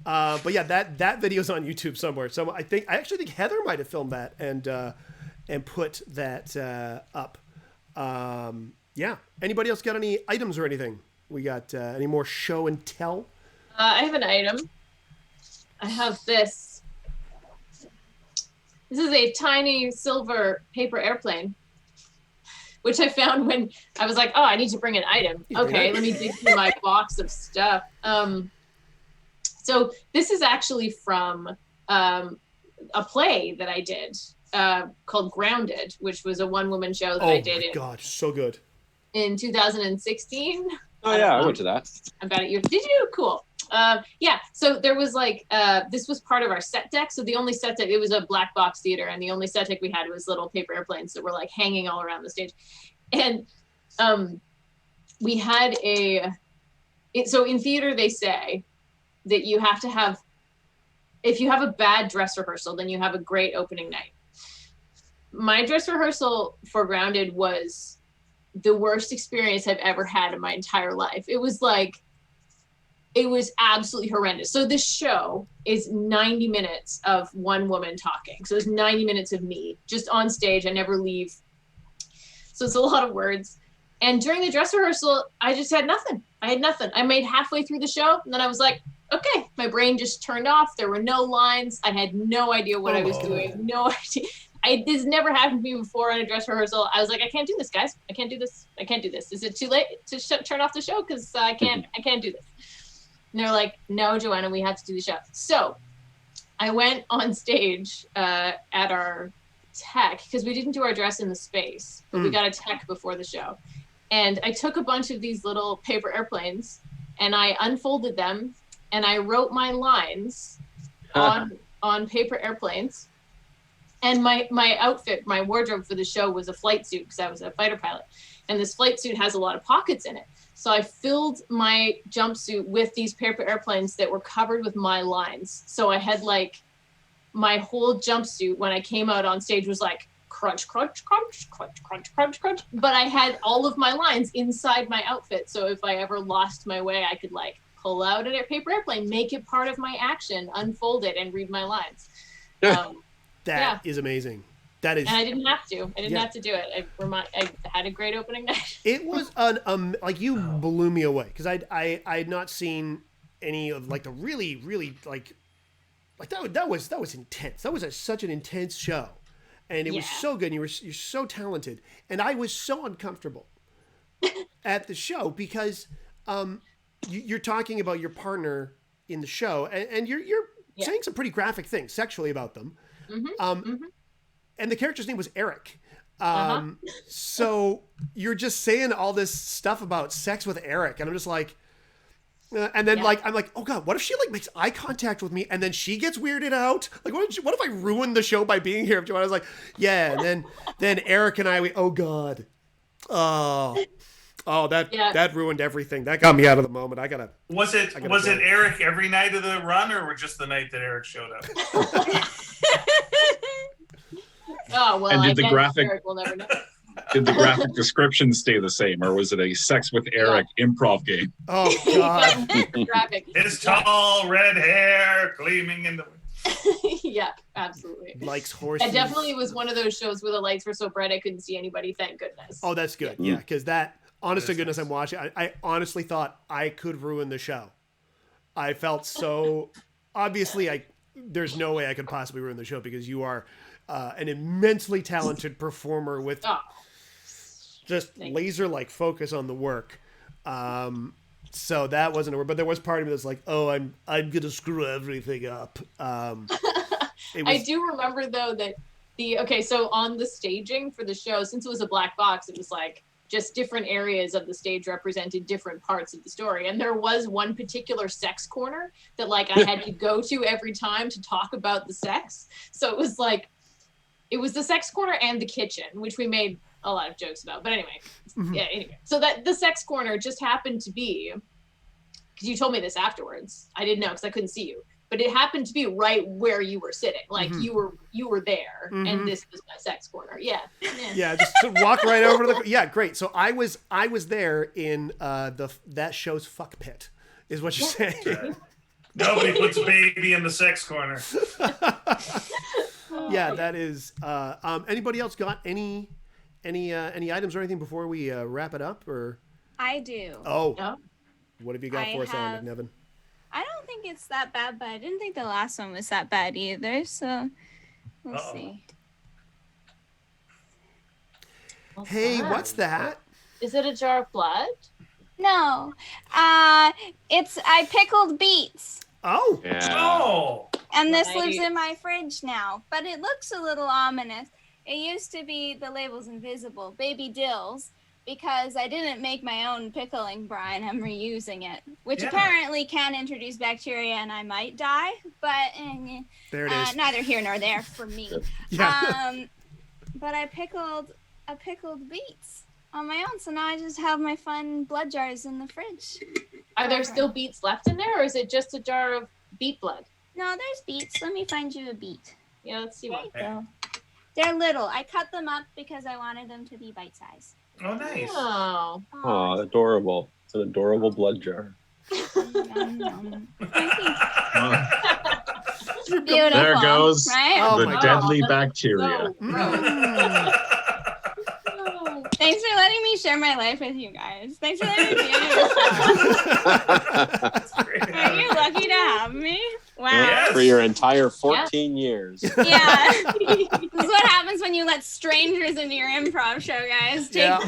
But yeah, that video's on YouTube somewhere. So I actually think Heather might have filmed that and put that up. Yeah. Anybody else got any items or anything? We got any more show and tell? I have an item. I have this. This is a tiny silver paper airplane, which I found when I was like, oh, I need to bring an item. Okay, let me dig through my box of stuff. So this is actually from a play that I did called Grounded, which was a one-woman show that I did Oh my God, so good. in 2016. Oh yeah, I went to that. About it. Did you? Cool. Yeah. So there was like this was part of our set deck. So the only set deck, it was a black box theater, and the only set deck we had was little paper airplanes that were like hanging all around the stage, and we had so in theater they say that you have to have, if you have a bad dress rehearsal, then you have a great opening night. My dress rehearsal for Grounded was the worst experience I've ever had in my entire life. It was absolutely horrendous. So this show is 90 minutes of one woman talking. So it's 90 minutes of me just on stage. I never leave. So it's a lot of words. And during the dress rehearsal, I just had nothing. I had nothing. I made halfway through the show, and then I was like, okay, my brain just turned off. There were no lines. I had no idea what I was doing. No idea. This never happened to me before on a dress rehearsal. I was like, I can't do this, guys. I can't do this. I can't do this. Is it too late to turn off the show? Because I can't do this. And they're like, no, Joanna, we have to do the show. So I went on stage at our tech, because we didn't do our dress in the space, but we got a tech before the show. And I took a bunch of these little paper airplanes and I unfolded them and I wrote my lines on paper airplanes. And my outfit, my wardrobe for the show was a flight suit because I was a fighter pilot. And this flight suit has a lot of pockets in it. So I filled my jumpsuit with these paper airplanes that were covered with my lines. So I had like my whole jumpsuit when I came out on stage was like crunch, crunch, crunch, crunch, crunch, crunch, crunch. But I had all of my lines inside my outfit. So if I ever lost my way, I could like pull out a paper airplane, make it part of my action, unfold it, and read my lines. That is amazing. That is, and I didn't have to. I didn't have to do it. I had a great opening night. It was like you blew me away because I had not seen any of like the really like that was intense. That was such an intense show, and it was so good. And you're so talented, and I was so uncomfortable at the show because you're talking about your partner in the show, and you're saying some pretty graphic things sexually about them. And the character's name was Eric. So you're just saying all this stuff about sex with Eric, and I'm just like, and then I'm like, oh God, what if she like makes eye contact with me and then she gets weirded out? Like, what if I ruined the show by being here? I was like, yeah. And then Eric and I, oh God, that ruined everything. That got me out of the moment. Was it Eric every night of the run, or just the night that Eric showed up? Oh well, and I guess Eric will never know. Did the graphic description stay the same, or was it a sex with Eric improv game? Oh God! His tall red hair gleaming in the. Yeah, absolutely. Likes horses. It definitely was one of those shows where the lights were so bright I couldn't see anybody. Thank goodness. Oh, that's good. Yeah, because that, honest to goodness, I'm watching. I honestly thought I could ruin the show. I felt so. Obviously, there's no way I could possibly ruin the show because you are an immensely talented performer with just laser-like focus on the work. So that wasn't a word, but there was part of me that's like, oh, I'm gonna screw everything up. I do remember though that so on the staging for the show, since it was a black box, it was like just different areas of the stage represented different parts of the story. And there was one particular sex corner that like I had to go to every time to talk about the sex. So it was like, it was the sex corner and the kitchen, which we made a lot of jokes about. But anyway, anyway. So that the sex corner just happened to be, because you told me this afterwards. I didn't know because I couldn't see you. But it happened to be right where you were sitting. Like you were there, and this was my sex corner. Yeah. Yeah, just walk right over to the. Yeah, great. So I was there in that show's fuck pit, is what you're saying. Nobody puts a baby in the sex corner. Yeah, that is. Anybody else got any items or anything before we wrap it up? Or I do. Oh, what have you got for us, Ellen McNevin? I don't think it's that bad, but I didn't think the last one was that bad either. So we'll see. Hey, what's that? Is it a jar of blood? No, it's I pickled beets. Oh, Yeah. Oh, And this lives in my fridge now, but it looks a little ominous. It used to be, the label's invisible, baby dills, because I didn't make my own pickling brine. I'm reusing it, which apparently can introduce bacteria and I might die, but there it is. Neither here nor there for me. Yeah. But I pickled beets on my own, so now I just have my fun blood jars in the fridge. Are there still beets left in there, or is it just a jar of beet blood? No, there's beets. Let me find you a beet. Yeah, let's see There what. you go. They're little. I cut them up because I wanted them to be bite-sized. oh, nice. Oh, Oh, adorable. It's an adorable blood jar. Yum, yum. There Beautiful. goes Right? Oh the my deadly God. bacteria. so gross. Thanks for letting me share my life with you guys. Thanks for letting me be on your show. Are you lucky to have me? Wow. Yes. For your entire 14 years. Yeah. This is what happens when you let strangers into your improv show, guys. Yeah.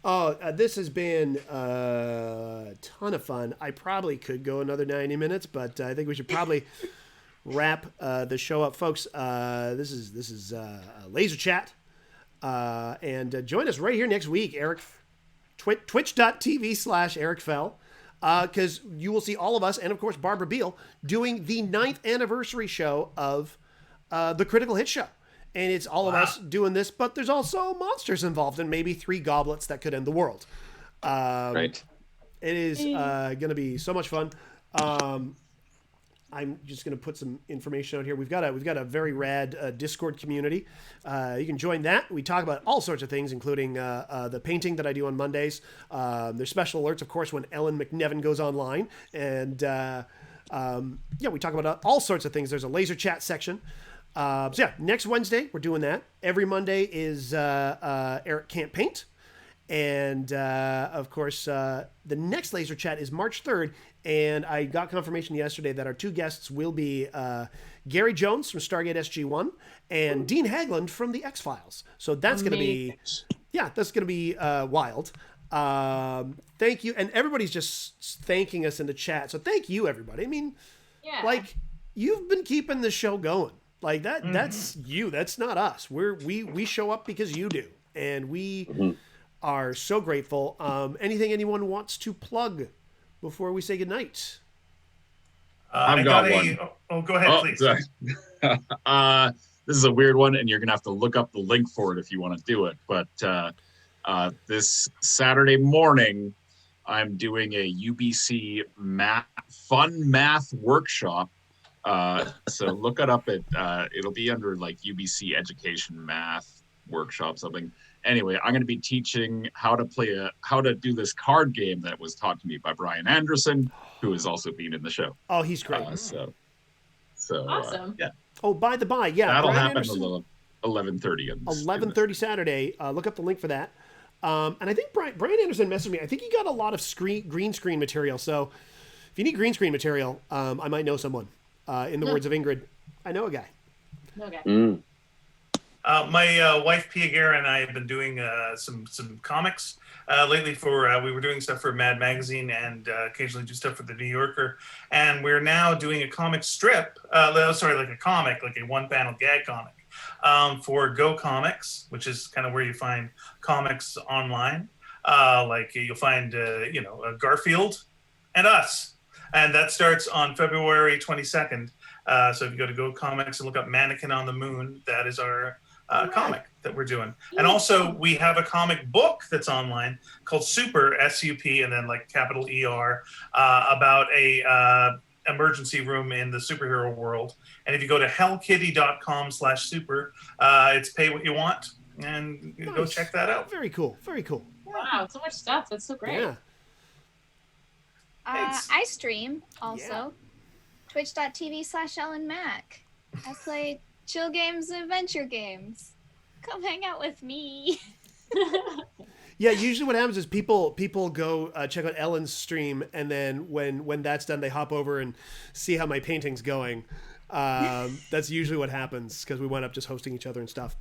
Oh, this has been a ton of fun. I probably could go another 90 minutes, but I think we should probably wrap the show up, folks. This is Laserchat, and join us right here next week, Eric. Twitch.tv/Eric Fell, because you will see all of us and of course Barbara Beal doing the 9th anniversary show of the Critical Hit Show. And it's all of us doing this, but there's also monsters involved and maybe 3 goblets that could end the world. Right. It is going to be so much fun. I'm just going to put some information out here. We've got a very rad Discord community. You can join that. We talk about all sorts of things, including the painting that I do on Mondays. There's special alerts, of course, when Ellen McNevin goes online. And we talk about all sorts of things. There's a laser chat section. Next Wednesday, we're doing that. Every Monday is Eric Can't Paint. And of course, the next Laser Chat is March 3rd. And I got confirmation yesterday that our two guests will be Gary Jones from Stargate SG-1 and Dean Haglund from the X-Files. So that's going to be, that's going to be wild. Thank you. And everybody's just thanking us in the chat. So thank you, everybody. I mean, like, you've been keeping the show going. Like that's you. That's not us. We show up because you do. And we are so grateful. Anything anyone wants to plug before we say goodnight? I've got one. Oh, go ahead, please. This is a weird one, and you're going to have to look up the link for it if you want to do it. But this Saturday morning, I'm doing a UBC fun math workshop. So look it up it'll be under like UBC Education Math Workshop, something. Anyway, I'm going to be teaching how to do this card game that was taught to me by Brian Anderson, who has also been in the show. Oh, he's great. So awesome. Yeah. Oh, by the by, That'll Brian happen Anderson, 11:30. 11:30 Saturday. Look up the link for that. And I think Brian Anderson messaged me. I think he got a lot of green screen material. So if you need green screen material, I might know someone. In the words of Ingrid, I know a guy. Okay. My wife Pia Guerra and I have been doing some comics lately. We were doing stuff for Mad Magazine and occasionally do stuff for the New Yorker. And we're now doing a comic strip. Like a one-panel gag comic for Go Comics, which is kind of where you find comics online. Like you'll find Garfield and us, and that starts on February 22nd. So if you go to Go Comics and look up Mannequin on the Moon, that is our comic that we're doing. And also we have a comic book that's online called Super, S-U-P, and then like capital E-R, about a emergency room in the superhero world. And if you go to hellkitty.com/super, it's pay what you want, and go check that out. Very cool. Very cool. Wow, so much stuff. That's so great. Yeah. I stream also. Twitch.tv/Ellen Mac. I play chill games and adventure games. Come hang out with me. Yeah, usually what happens is people go check out Ellen's stream, and then when that's done, they hop over and see how my painting's going. That's usually what happens, because we wind up just hosting each other and stuff.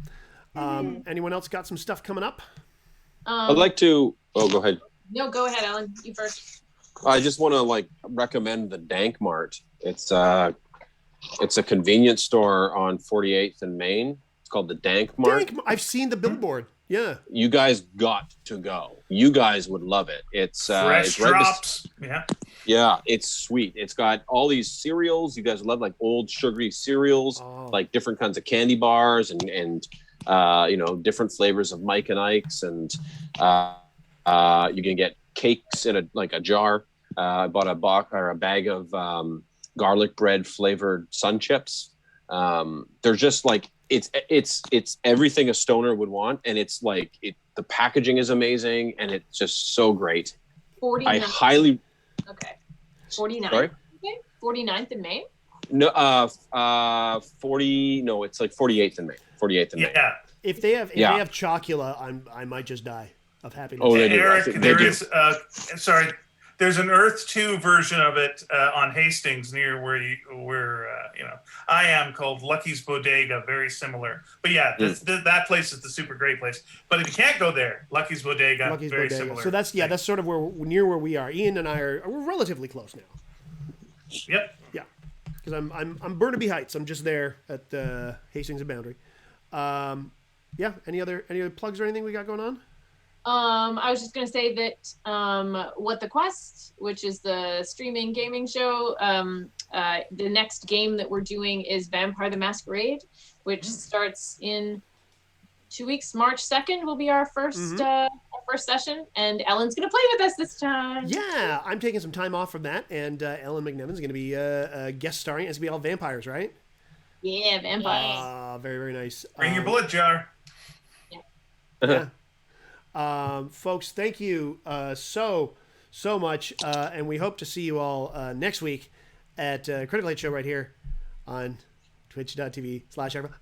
Anyone else got some stuff coming up? I'd like to. Oh, go ahead. No, go ahead, Ellen. You first. I just want to recommend the Dank Mart. It's a convenience store on 48th and Main. It's called the Dank Mart. I've seen the billboard. Yeah. You guys got to go. You guys would love it. It's fresh drops. Yeah, it's sweet. It's got all these cereals. You guys love old sugary cereals, like different kinds of candy bars and different flavors of Mike and Ike's, and you can get cakes in a jar. I bought a bag of garlic bread flavored Sun Chips. They're just it's everything a stoner would want, and it's the packaging is amazing, and it's just so great. 49. I highly. Okay. 49. Sorry? Okay. 49th in May? No, 40. No, it's 48th in May. 48th in May. Yeah. If they have Chocula, I might just die of happiness. Oh, they do. Eric, there's an Earth 2 version of it on Hastings near where I am, called Lucky's Bodega, very similar. But yeah, that place is the super great place. But if you can't go there, Lucky's Bodega, very similar. So that's sort of near where we are. Ian and I we're relatively close now. Yep. Yeah, because I'm Burnaby Heights. I'm just there at Hastings and Boundary. Yeah. Any other plugs or anything we got going on? I was just going to say that What the Quest, which is the streaming gaming show, the next game that we're doing is Vampire the Masquerade, which starts in 2 weeks. March 2nd will be our first session, and Ellen's going to play with us this time. Yeah, I'm taking some time off from that, and Ellen McNevin's going to be guest starring. It's going to be all vampires, right? Yeah, vampires. Very, very nice. Bring your bullet jar. Yeah. Folks, thank you so much, and we hope to see you all next week at Critical Hit Show right here on twitch.tv/.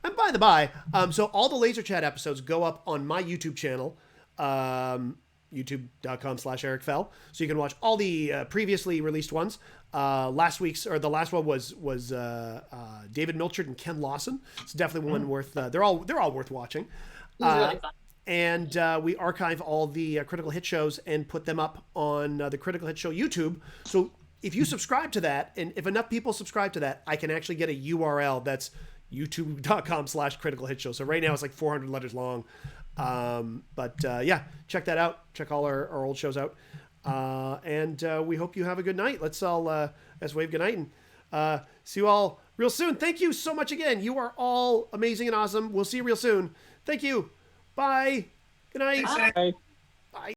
And by the by, so all the Laser Chat episodes go up on my YouTube channel youtube.com/Eric Fell. So you can watch all the previously released ones. The last one was David Milchard and Ken Lawson. It's definitely one worth. They're all worth watching. It was really fun. And we archive all the Critical Hit shows and put them up on the Critical Hit Show YouTube. So if you subscribe to that, and if enough people subscribe to that, I can actually get a URL that's youtube.com/Critical Hit Show. So right now it's like 400 letters long. But yeah, check that out. Check all our old shows out. And we hope you have a good night. Let's all let's wave good night and see you all real soon. Thank you so much again. You are all amazing and awesome. We'll see you real soon. Thank you. Bye. Good night. Thanks, Bye. Bye.